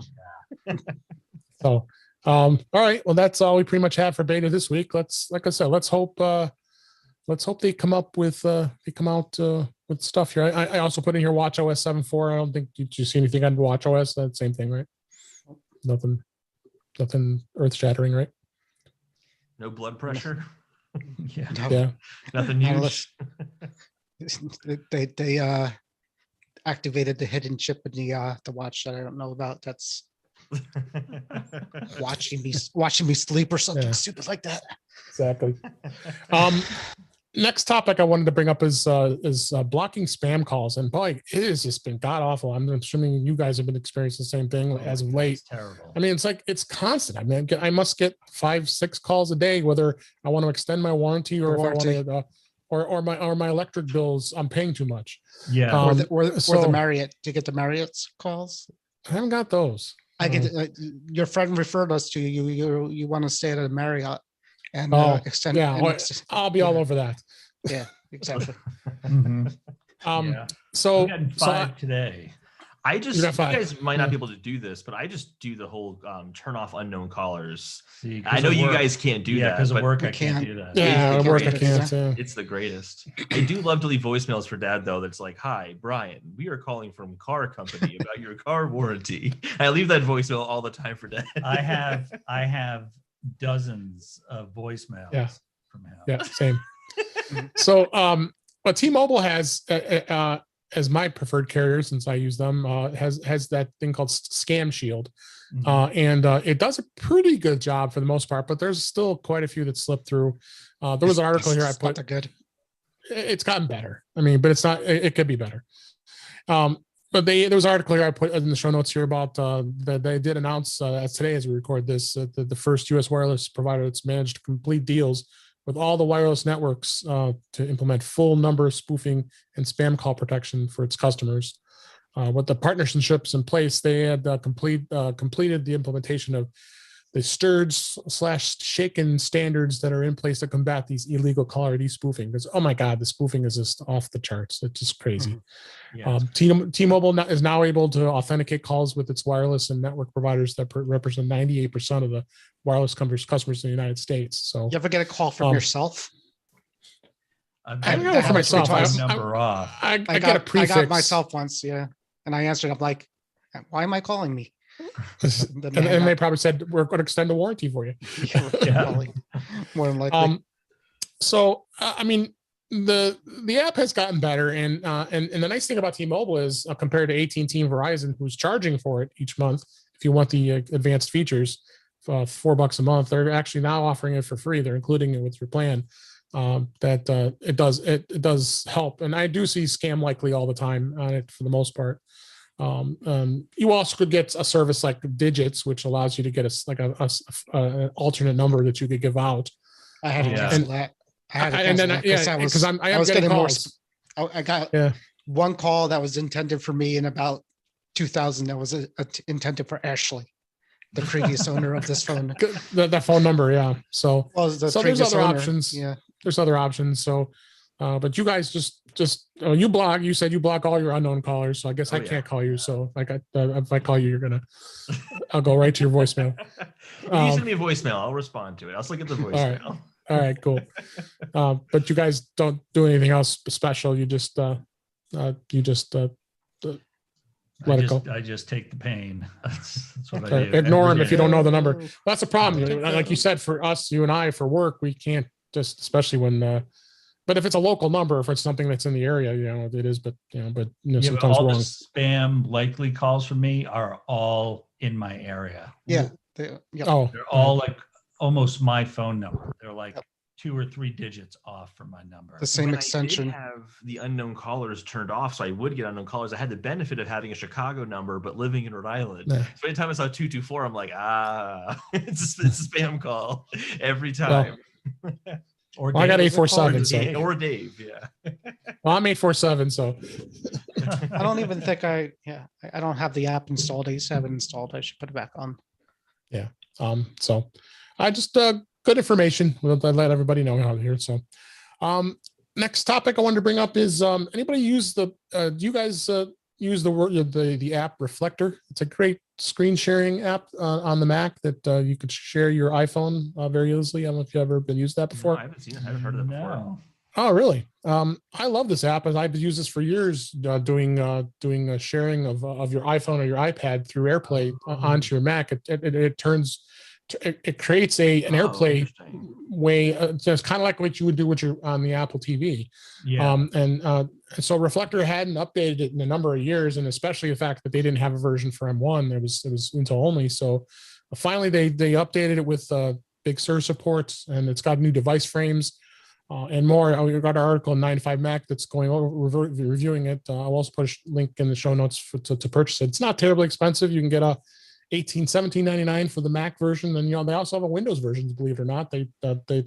So, all right. Well, that's all we pretty much have for beta this week. Like I said, let's hope they come up with come out with stuff here. I also put in here WatchOS 7.4. I don't think did you see anything on WatchOS? That's the same thing, right? Nothing earth shattering, right? no blood pressure, Yeah. No, Yeah. nothing huge. Unless- they activated the hidden chip in the watch that I don't know about. That's watching me sleep or something Yeah. stupid like that. Exactly. Next topic I wanted to bring up is blocking spam calls, and boy, it has just been god awful. I'm assuming you guys have been experiencing the same thing as of late. It's terrible. I mean, it's constant. I mean, I must get 5-6 calls a day, whether I want to extend my warranty or if I want to, or my electric bills. I'm paying too much. Yeah. Or the so- Marriott. Do you get the Marriott's calls? I haven't got those. I get your friend referred us to you. You want to stay at a Marriott and extend. Yeah, and well, ex- I'll be all over that. yeah, exactly. Mhm. Yeah. So I've gotten 5 today. I just, You you got 5. guys might not Yeah. be able to do this, but I just do the whole turn off unknown callers. See, 'cause I know of you work- guys can't do Yeah, that. because of but work, we I can't can't. do that. yeah, Yeah, I work. I yeah. can't. Yeah. It's the greatest. I do love to leave voicemails for Dad though. That's like, "Hi, Brian. We are calling from car company about your car warranty." I leave that voicemail all the time for Dad. I have dozens of voicemails Yeah. from him. Yeah, same. So, what T-Mobile has as my preferred carrier, since I use them, has that thing called Scam Shield, Mhm. and it does a pretty good job for the most part. But there's still quite a few that slip through. There was an article here I It's put. not that good. It's gotten better. I mean, but it's not. It could be better. But there was an article here I put in the show notes here about that they did announce today as we record this the first U.S. wireless provider that's managed to complete deals with all the wireless networks to implement full number spoofing and spam call protection for its customers. With the partnerships in place, they had completed the implementation of the STIRS/shaken standards that are in place to combat these illegal caller ID spoofing. Because oh my God, the spoofing is just off the charts. It's just crazy. Yeah, T-Mobile is now able to authenticate calls with its wireless and network providers that represent 98% of the wireless customers in the United States. So You ever get a call from yourself? I've I don't got know for the myself. number off. I I got a prefix. got myself once, yeah, and I answered. I'm like, "Why am I calling me?" and they probably said we're going to extend a warranty for you. Yeah, Yeah. probably. More than likely. So I mean, the app has gotten better, and the nice thing about T-Mobile is compared to AT&T and Verizon, who's charging for it each month, if you want the advanced features, $4 a month, they're actually now offering it for free. They're including it with your plan. It does help, and I do see scam likely all the time on it for the most part. You also could get a service like Digits, which allows you to get an alternate number that you could give out. I had to cancel that. I had to cancel that because I am getting calls. I got one call that was intended for me in about 2000 that was intended for Ashley, the previous owner of this phone. That phone number, yeah. So there's other owner. options. Yeah, there's other options. So, but you guys just you block. You said you block all your unknown callers. So I guess I can't call you. So if I call you, I'll go right to your voicemail. You send me a voicemail. I'll respond to it. I'll look at the voicemail. All right, cool. But you guys don't do anything else special. You just let it go. I just take the pain. That's what Okay. I do. Ignore them if you don't know the number. That's a problem. Like you said, for us, you and I, for work, we can't just, especially when. But if it's a local number, if it's something that's in the area, it is. But sometimes all wrong. the spam likely calls from me are all in my area. Yeah. They're all like almost my phone number. They're like 2 or 3 digits off from my number. The same extension. I did have the unknown callers turned off, so I would get unknown callers. I had the benefit of having a Chicago number, but living in Rhode Island. Yeah. So anytime I saw 224, I'm like, it's a spam call every time. Well, I got 847, so or Dave, yeah. Well, I'm 847, so I don't even think I don't have the app installed. I used to have it installed. I should put it back on. Yeah. So I just good information. We'll let everybody know out here. So next topic I wanted to bring up is anybody use do you guys use the app Reflector? It's a great screen sharing app on the Mac that you could share your iPhone very easily. I don't know if you've ever been used that before. No, I haven't seen it. I haven't heard of it before. Oh, really? I love this app, and I've used this for years, doing a sharing of your iPhone or your iPad through AirPlay onto your Mac. It creates an AirPlay way, just kind of like what you would do with your on the Apple TV. Yeah. And so Reflector hadn't updated it in a number of years, and especially the fact that they didn't have a version for M1. It was Intel only. So finally they updated it with Big Sur support, and it's got new device frames. And more. We got an article in 95 Mac that's going over reviewing it. I'll also put a link in the show notes to purchase it. It's not terribly expensive. You can get a $17.99 for the Mac version, and they also have a Windows version, believe it or not. So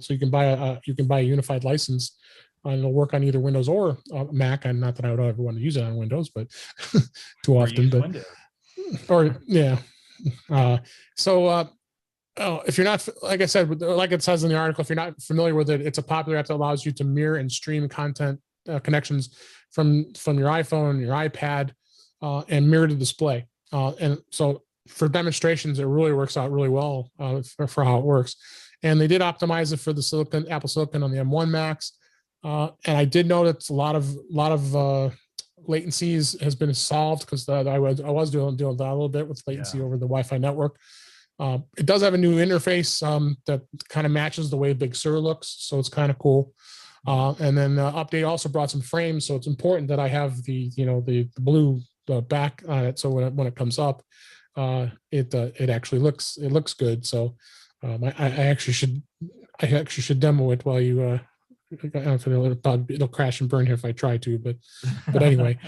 you can buy a unified license, and it'll work on either Windows or Mac. And not that I would ever want to use it on Windows, but too often. But Windows. Or yeah. If you're not, like I said, like it says in the article, if you're not familiar with it, it's a popular app that allows you to mirror and stream content connections from your iPhone, your iPad, and mirror the display. And so for demonstrations, it really works out really well for how it works. And they did optimize it for the Apple Silicon on the M1 Max. And I did know that a lot of latencies has been solved, because I was dealing with that a little bit with latency over the Wi-Fi network. It does have a new interface that kind of matches the way Big Sur looks, so it's kind of cool. And then the update also brought some frames, so it's important that I have the blue back on it, so when it comes up, it actually looks good. So I actually should demo it while you. It'll crash and burn here if I try to, but anyway,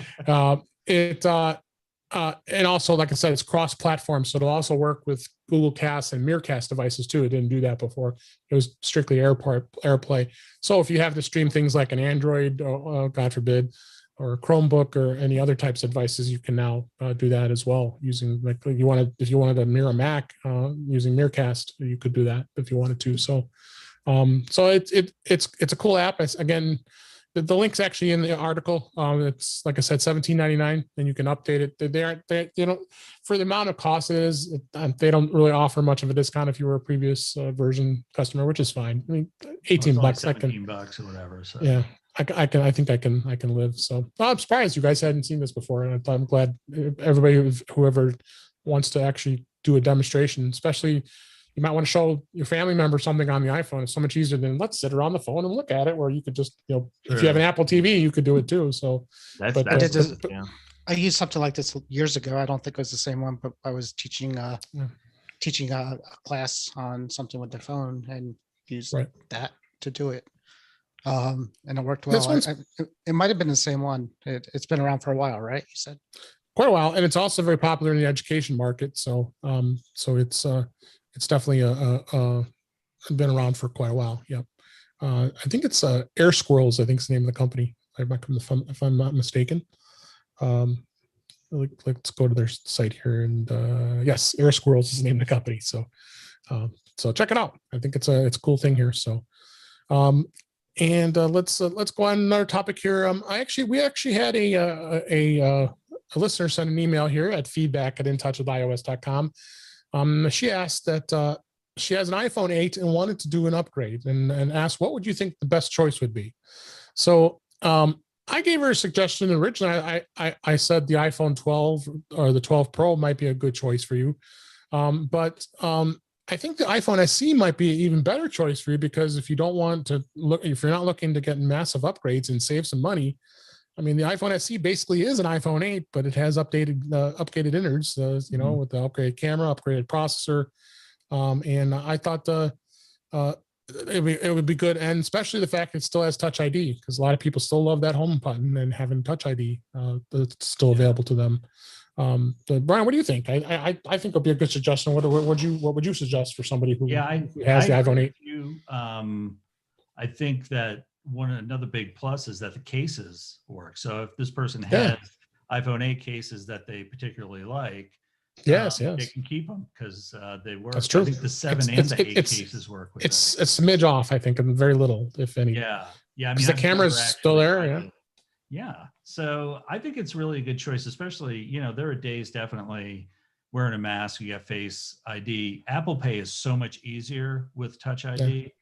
and also, like I said, it's cross-platform, so it'll also work with Google Cast and Miracast devices too. It didn't do that before. It was strictly AirPlay. So if you have to stream things like an Android, God forbid, or a Chromebook or any other types of devices, you can now do that as well using, like, if you wanted to mirror a Mac using Miracast, you could do that if you wanted to. So it's a cool app. Again, the link's actually in the article. It's, like I said, $17.99, and you can update it. They for the amount of cost it is, they don't really offer much of a discount if you were a previous version customer, which is fine. I mean, $18 $17 or whatever. So yeah, I think I can live. So I'm surprised you guys hadn't seen this before, and I'm glad everybody, whoever wants to actually do a demonstration, especially you might want to show your family member something on the iPhone. It's so much easier than let's sit around the phone and look at it, where you could just, if you have an Apple TV, you could do it too. So I used something like this years ago. I don't think it was the same one, but I was teaching a class on something with their phone and used that to do it. And it worked well. It might have been the same one. It's been around for a while, right? You said quite a while, and it's also very popular in the education market. So, it's definitely been around for quite a while. Yep. I think it's Air Squirrels. I think is the name of the company. If I'm not mistaken. Let's go to their site here, and yes, Air Squirrels is the name of the company. So check it out. I think it's a cool thing here. So, and let's go on another topic here. We actually had a listener send an email here at feedback@intouchwithios.com. She asked that she has an iPhone 8 and wanted to do an upgrade, and asked what would you think the best choice would be. So I gave her a suggestion originally. I said the iPhone 12 or the 12 Pro might be a good choice for you, but I think the iPhone SE might be an even better choice for you, because if you don't want to if you're not looking to get massive upgrades and save some money, I mean, the iPhone SE basically is an iPhone 8, but it has upgraded innards, with the upgraded camera, upgraded processor, and I thought it would be good, and especially the fact it still has Touch ID, because a lot of people still love that home button and having Touch ID that's still available to them. But Brian, what do you think? I think it'll be a good suggestion. What would you suggest for somebody who has the iPhone 8? I think that another big plus is that the cases work. So if this person has iPhone 8 cases that they particularly like, they can keep them because they work. That's true. I think the 7 and the 8 cases work with it's a smidge off, I think, and very little, if any. Yeah. I mean, the camera's still there. Yeah. So I think it's really a good choice, especially, there are days definitely wearing a mask, you got Face ID. Apple Pay is so much easier with Touch ID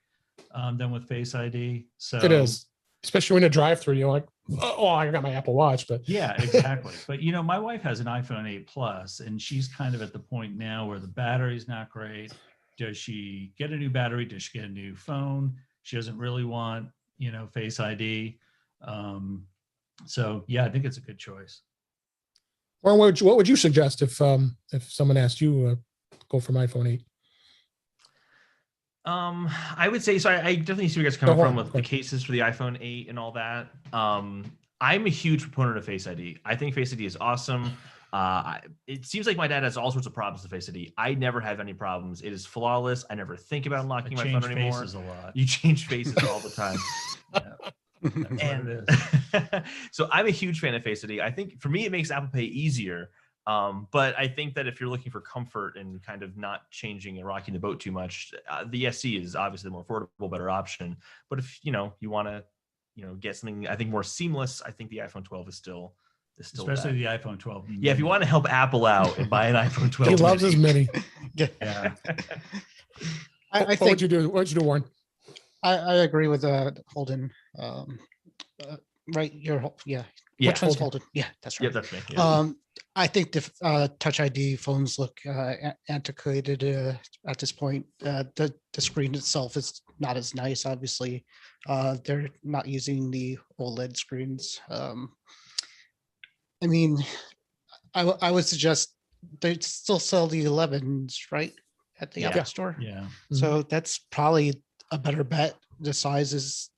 than with Face ID. So it is, especially when you drive through, you're like, oh, I got my Apple Watch, but yeah, exactly. But my wife has an iPhone 8 Plus, and she's kind of at the point now where the battery's not great. Does she get a new battery? Does she get a new phone? She doesn't really want, Face ID. So yeah, I think it's a good choice. Or what would you suggest if someone asked you go from iPhone 8? I would say, so I definitely see where you guys are coming from with the cases for the iPhone 8 and all that. I'm a huge proponent of Face ID. I think Face ID is awesome. It seems like my dad has all sorts of problems with Face ID. I never have any problems. It is flawless. I never think about unlocking my phone anymore. Faces a lot. You change faces all the time. And so I'm a huge fan of Face ID. I think for me, it makes Apple Pay easier. But I think that if you're looking for comfort and kind of not changing and rocking the boat too much, the SE is obviously the more affordable, better option. But if you want to, get something I think more seamless, I think the iPhone 12 is still especially the iPhone 12. Yeah, if you want to help Apple out and buy an iPhone 12, he loves his mini. Yeah. I think. What would you do, Warren? I agree with Holden. Right, Which one's Holden? Yeah, that's right. Yeah, that's me. Yeah. I think the Touch ID phones look antiquated at this point. The screen itself is not as nice. Obviously, they're not using the OLED screens. I mean, I would suggest they still sell the 11s, right, at the Apple Store. Yeah. So that's probably a better bet. The size is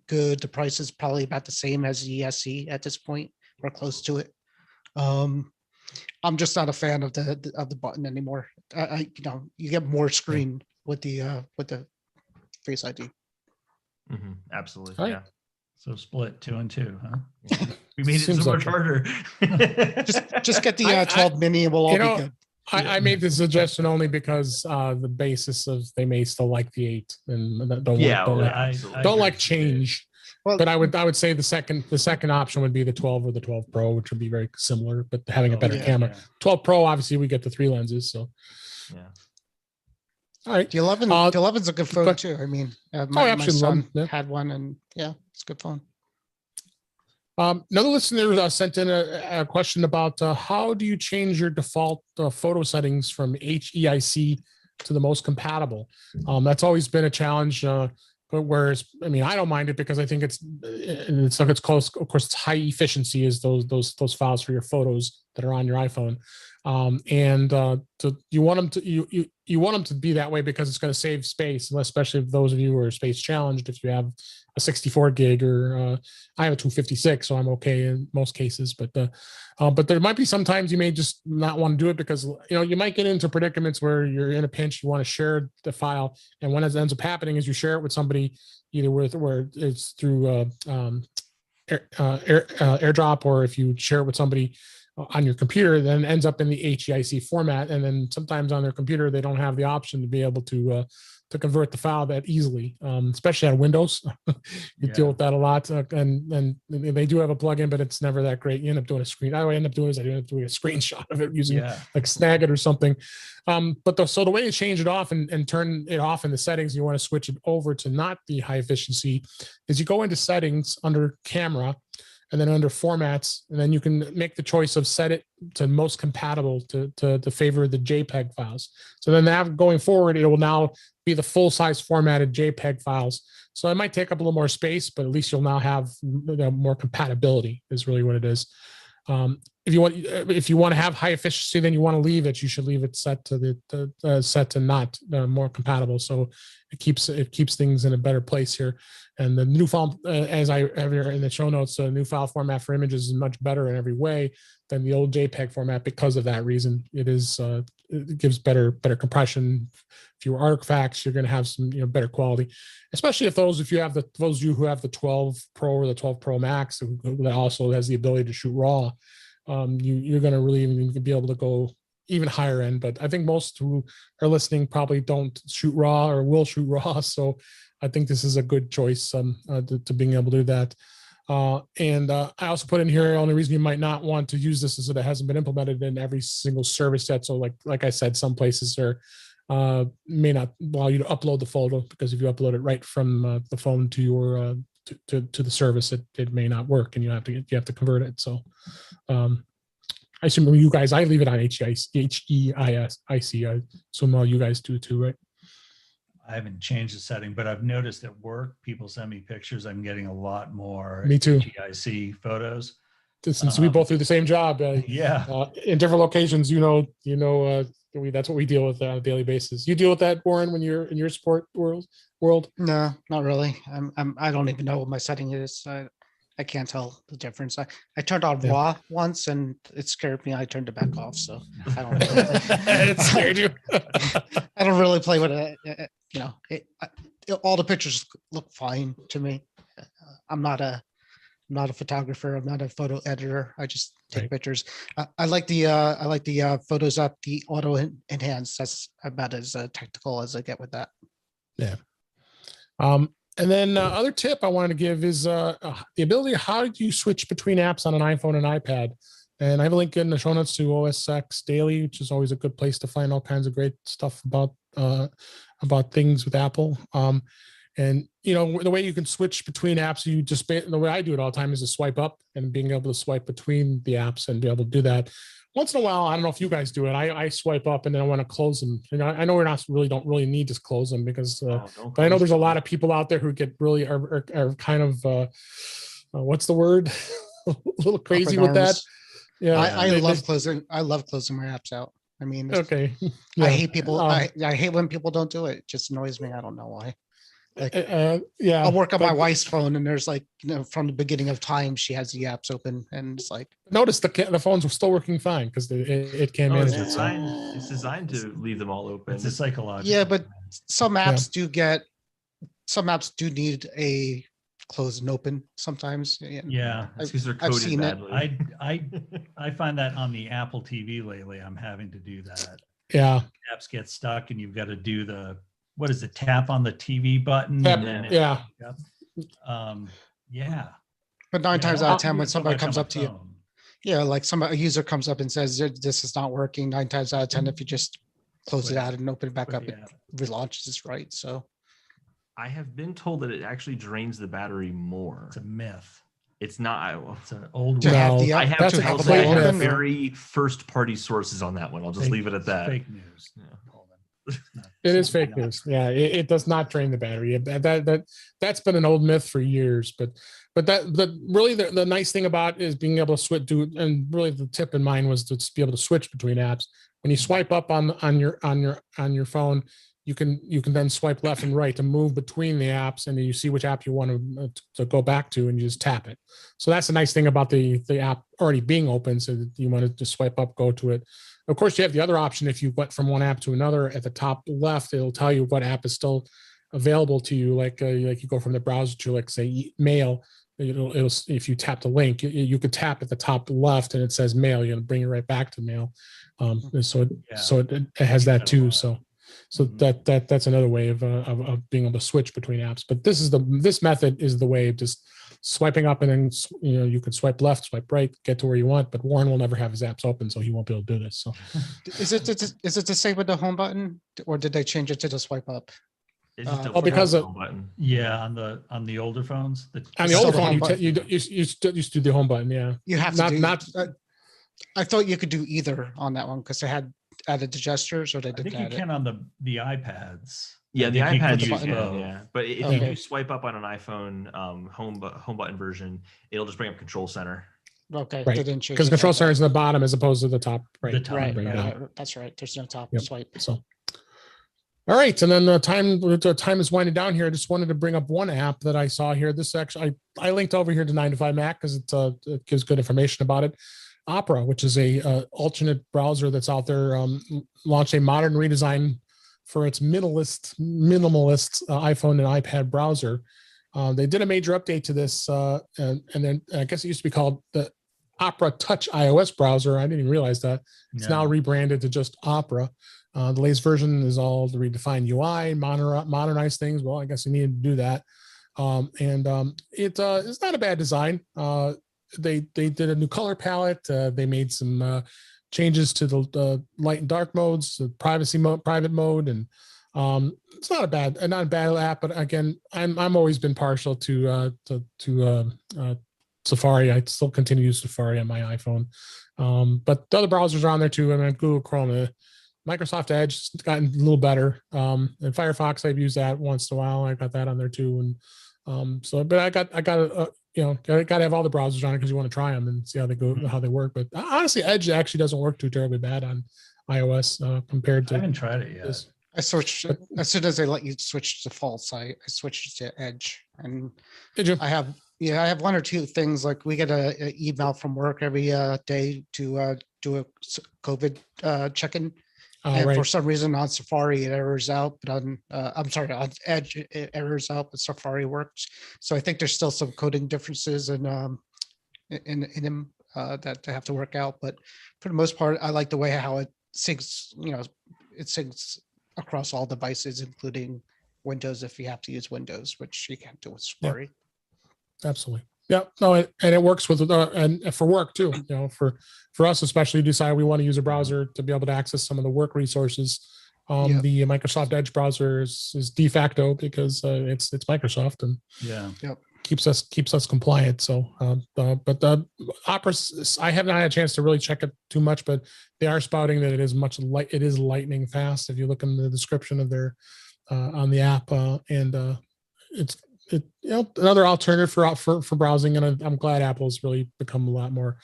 good. The price is probably about the same as the SE at this point, or close to it. I'm just not a fan of the button anymore. You get more screen with the Face ID. Mm-hmm. Absolutely. Right. Yeah. So split 2 and 2, huh? We made it so much harder. just get the 12 mini and we'll all be good. I made the suggestion only because the basis of they may still like the 8 and don't like change. Well, but I would say the second option would be the 12 or the 12 Pro, which would be very similar, but having a better camera. Yeah. 12 Pro, obviously, we get the 3 lenses. So, yeah. All right. The 11's a good phone too. I mean, my son had one, and it's a good phone. Another listener sent in a question about how do you change your default photo settings from HEIC to the most compatible. That's always been a challenge. But whereas, I mean, I don't mind it because I think it's close. Of course, it's high efficiency is those files for your photos that are on your iPhone. You want them to you want them to be that way because it's going to save space, especially if those of you who are space challenged. If you have a 64 gig or I have a 256, so I'm okay in most cases. But there might be sometimes you may just not want to do it because you might get into predicaments where you're in a pinch, you want to share the file, and what ends up happening is you share it with somebody either where it's through AirDrop, or if you share it with somebody on your computer, then it ends up in the HEIC format. And then sometimes on their computer, they don't have the option to be able to convert the file that easily, especially on Windows. You deal with that a lot. And they do have a plugin, but it's never that great. You end up doing a screen. I end up doing is I end up doing a screenshot of it using like Snagit or something. So the way you change it off and turn it off in the settings, you want to switch it over to not the high efficiency, is you go into settings under camera, and then under formats, and then you can make the choice of set it to most compatible to favor the JPEG files. So then going forward, it will now be the full size formatted JPEG files. So it might take up a little more space, but at least you'll now have more compatibility is really what it is. If you want to have high efficiency, then you want to leave it. You should leave it set to set to not more compatible. So it keeps things in a better place here. And the new file, as I have here in the show notes, new file format for images is much better in every way than the old JPEG format because of that reason. It gives better compression. Fewer artifacts, you're going to have some better quality, especially if those of you who have the 12 Pro or the 12 Pro Max that also has the ability to shoot RAW. You're going to really even be able to go even higher end. But I think most who are listening probably don't shoot RAW or will shoot RAW. So I think this is a good choice to being able to do that. I also put in here, the only reason you might not want to use this is that it hasn't been implemented in every single service yet. So like I said, some places may not allow you to upload the photo, because if you upload it right from the phone to your to the service, it may not work, and you have to convert it. So I assume you guys, I leave it on HEIC. I assume all you guys do too, right? I haven't changed the setting, but I've noticed at work, people send me pictures. I'm getting a lot more Me too. HEIC photos. Since we both do the same job, in different locations, that's what we deal with on a daily basis. You deal with that, Warren, when you're in your sport world? No, not really. I don't even know what my setting is. I can't tell the difference. I turned on RAW once and it scared me. I turned it back off. So I don't really it scared you. I don't really play with it. All the pictures look fine to me. I'm not a photographer. I'm not a photo editor. I just take pictures. I like the photos up, the auto enhance. That's about as technical as I get with that. Yeah. And then other tip I wanted to give is the ability. How do you switch between apps on an iPhone and iPad? And I have a link in the show notes to OS X Daily, which is always a good place to find all kinds of great stuff about things with Apple. And the way you can switch between apps, the way I do it all the time is to swipe up and being able to swipe between the apps and be able to do that. Once in a while, I don't know if you guys do it. I swipe up and then I want to close them. I know don't really need to close them because, but I know there's a lot of people out there who get really are kind of what's the word? A little crazy with that. Yeah, I love closing my apps out. I mean, okay. Yeah. I hate people. I hate when people don't do it. It just annoys me. I don't know why. I'll work on my wife's phone, and there's from the beginning of time, she has the apps open, and it's like. Notice the phones were still working fine because it can't manage it. It's designed to leave them all open. It's a psychological. Yeah, but some apps do need a close and open sometimes. Yeah, because they're coded seen badly. I find that on the Apple TV lately, I'm having to do that. Yeah, apps get stuck, and you've got to do the. What is it? Tap on the TV button. Yeah. But 9 times out of 10, when somebody comes up to you, a user comes up and says, this is not working. 9 times out of 10, if you just close it out and open it back up, it relaunches, right? So I have been told that it actually drains the battery more. It's a myth. It's not. It's an old. I have very first-party sources on that one. I'll just leave it at that. Fake news. Yeah. It is fake news. Yeah, it does not drain the battery. That's been an old myth for years. But really the nice thing about it is being able to switch to, and really the tip in mind was to be able to switch between apps. When you swipe up on your phone, you can then swipe left and right to move between the apps, and then you see which app you want to go back to, and you just tap it. So that's the nice thing about the app already being open. So that you want to just swipe up, go to it. Of course, you have the other option. If you went from one app to another, at the top left, it'll tell you what app is still available to you. Like you go from the browser to, like, say, Mail. It'll if you tap the link, you could tap at the top left, and it says Mail. You're gonna bring it right back to Mail. So it has that too. So that's another way of being able to switch between apps. But this method is the way of just swiping up, and then you can swipe left, swipe right, get to where you want. But Warren will never have his apps open, so he won't be able to do this. So is it the same with the home button, or did they change it to the swipe up? Because of button. On the older phones. On the older phone, you used to do the home button. Yeah, you have to I thought you could do either on that one because they had added the gestures, or they didn't. I think you can on the iPads. Yeah, the iPad uses it. both. Yeah, but if you do swipe up on an iPhone home button version, it'll just bring up Control Center. Okay, right. Because Control Center is in the bottom as opposed to the top. Right. The top, right. That's right. There's no top swipe. So. All right, and then the time is winding down here. I just wanted to bring up one app that I saw here. This actually, I linked over here to 9to5Mac because it gives good information about it. Opera, which is a alternate browser that's out there, launched a modern redesign for its minimalist iPhone and iPad browser. They did a major update to this, and then I guess it used to be called the Opera Touch iOS browser. I didn't even realize that. It's now rebranded to just Opera. The latest version is all the redefined UI, modernize things. Well, I guess you needed to do that. It's not a bad design. They did a new color palette. They made some changes to the light and dark modes, the private mode, and it's not a bad app. But again, I'm always been partial to Safari. I still continue to use Safari on my iPhone. But the other browsers are on there too. I mean, Google Chrome, Microsoft Edge has gotten a little better. And Firefox, I've used that once in a while. I got that on there too. And but I got to have all the browsers on it because you want to try them and see how they work. But honestly, Edge actually doesn't work too terribly bad on iOS compared to. I haven't tried it yet. This. I switched as soon as they let you switch to defaults. I switched to Edge, and did you? I have one or two things, like we get an email from work every day to do a COVID check-in. And right. For some reason on Safari it errors out, but on Edge it errors out, but Safari works. So I think there's still some coding differences in them that they have to work out. But for the most part, I like the way how it syncs. It syncs across all devices, including Windows if you have to use Windows, which you can't do with Safari. Yeah, absolutely. Yeah, no, and it works with and for work too. For us especially, decide we want to use a browser to be able to access some of the work resources. The Microsoft Edge browser is de facto because it's Microsoft and keeps us compliant. So, but the Opera, I have not had a chance to really check it too much, but they are spouting that it is lightning fast. If you look in the description of their on the app, it's another alternative for browsing, and I'm glad Apple's really become a lot more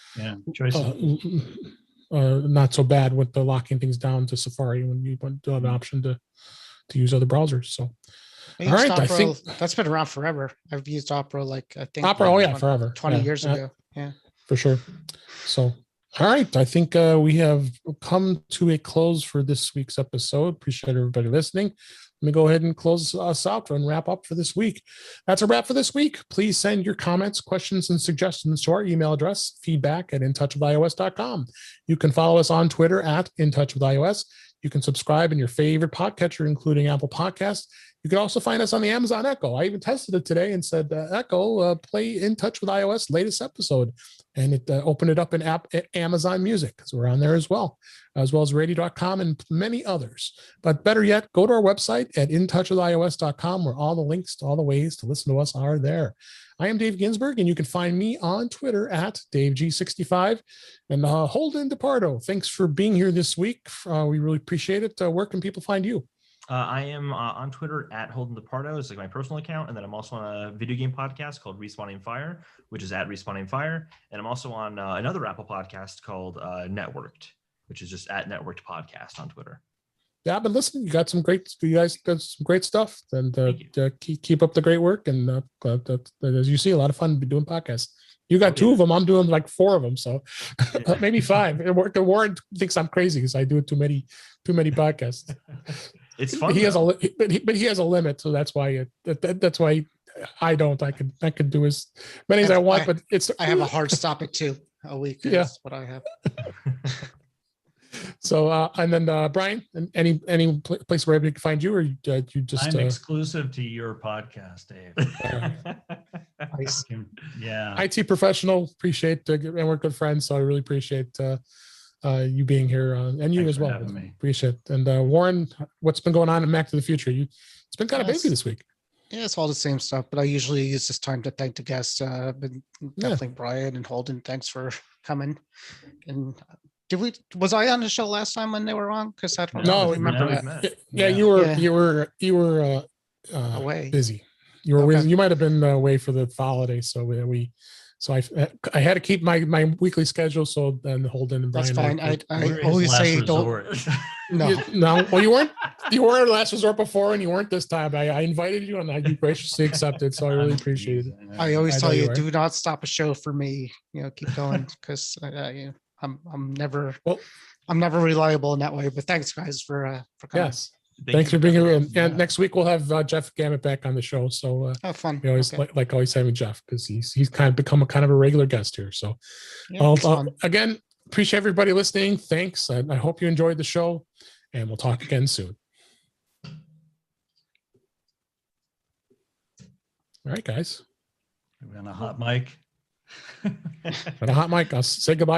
not so bad with the locking things down to Safari when you do have an option to use other browsers. So, all right, Opera, I think that's been around forever. I've used Opera forever, 20 years ago. Yeah, for sure. So, all right, I think we have come to a close for this week's episode. Appreciate everybody listening. Let me go ahead and close us out and wrap up for this week. That's a wrap for this week. Please send your comments, questions, and suggestions to our email address, feedback@intouchwithios.com. You can follow us on Twitter @intouchwithios. You can subscribe in your favorite podcatcher, including Apple Podcasts. You can also find us on the Amazon Echo. I even tested it today and said, Echo, play In Touch with iOS latest episode. And it opened it up in Amazon Music, because we're on there as well as radio.com and many others. But better yet, go to our website at intouchwithios.com, where all the links to all the ways to listen to us are there. I am Dave Ginsburg, and you can find me on Twitter @DaveG65. And Holden DePardo, thanks for being here this week. We really appreciate it. Where can people find you? I am on Twitter at Holden DePardo. It's like my personal account. And then I'm also on a video game podcast called Respawning Fire, which is at Respawning Fire. And I'm also on another Apple podcast called Networked, which is just at Networked Podcast on Twitter. Yeah, I've been listening. You guys got some great stuff, and keep up the great work. And as you see, a lot of fun doing podcasts. You got two of them. I'm doing like 4 of them, so maybe 5. Warren thinks I'm crazy because I do too many podcasts. It's fun. He has but he has a limit, so that's why I don't. I could do as many as I want, but I have a hard stop at 2 a week. That's what I have. So and then Brian, any place where everybody can find you, or you just I'm exclusive to your podcast, Dave. Nice. Yeah. IT professional, appreciate and we're good friends, so I really appreciate you being here, and you Thanks as for well. having me. Appreciate it. And Warren, what's been going on in Mac to the Future? It's been kind of busy this week. Yeah, it's all the same stuff, but I usually use this time to thank the guests. But definitely Brian and Holden, thanks for coming. And was I on the show last time when they were on? Because I don't remember that. Yeah, you were away. Busy. You were you might have been away for the holidays, so I had to keep my weekly schedule. So then Holden and Brian. That's fine. I always say don't. No. Well, you weren't last resort before, and you weren't this time. I invited you, and you graciously accepted. So I really appreciate it. I always tell you, do not stop a show for me. Keep going, because I'm never reliable in that way. But thanks, guys, for coming. Yes. Thanks for being here. And next week we'll have Jeff Gamet back on the show. So fun. We always like always having Jeff, because he's kind of become a regular guest here. So again, appreciate everybody listening. Thanks. I hope you enjoyed the show, and we'll talk again soon. All right, guys. We're on a hot mic. On a hot mic. I'll say goodbye.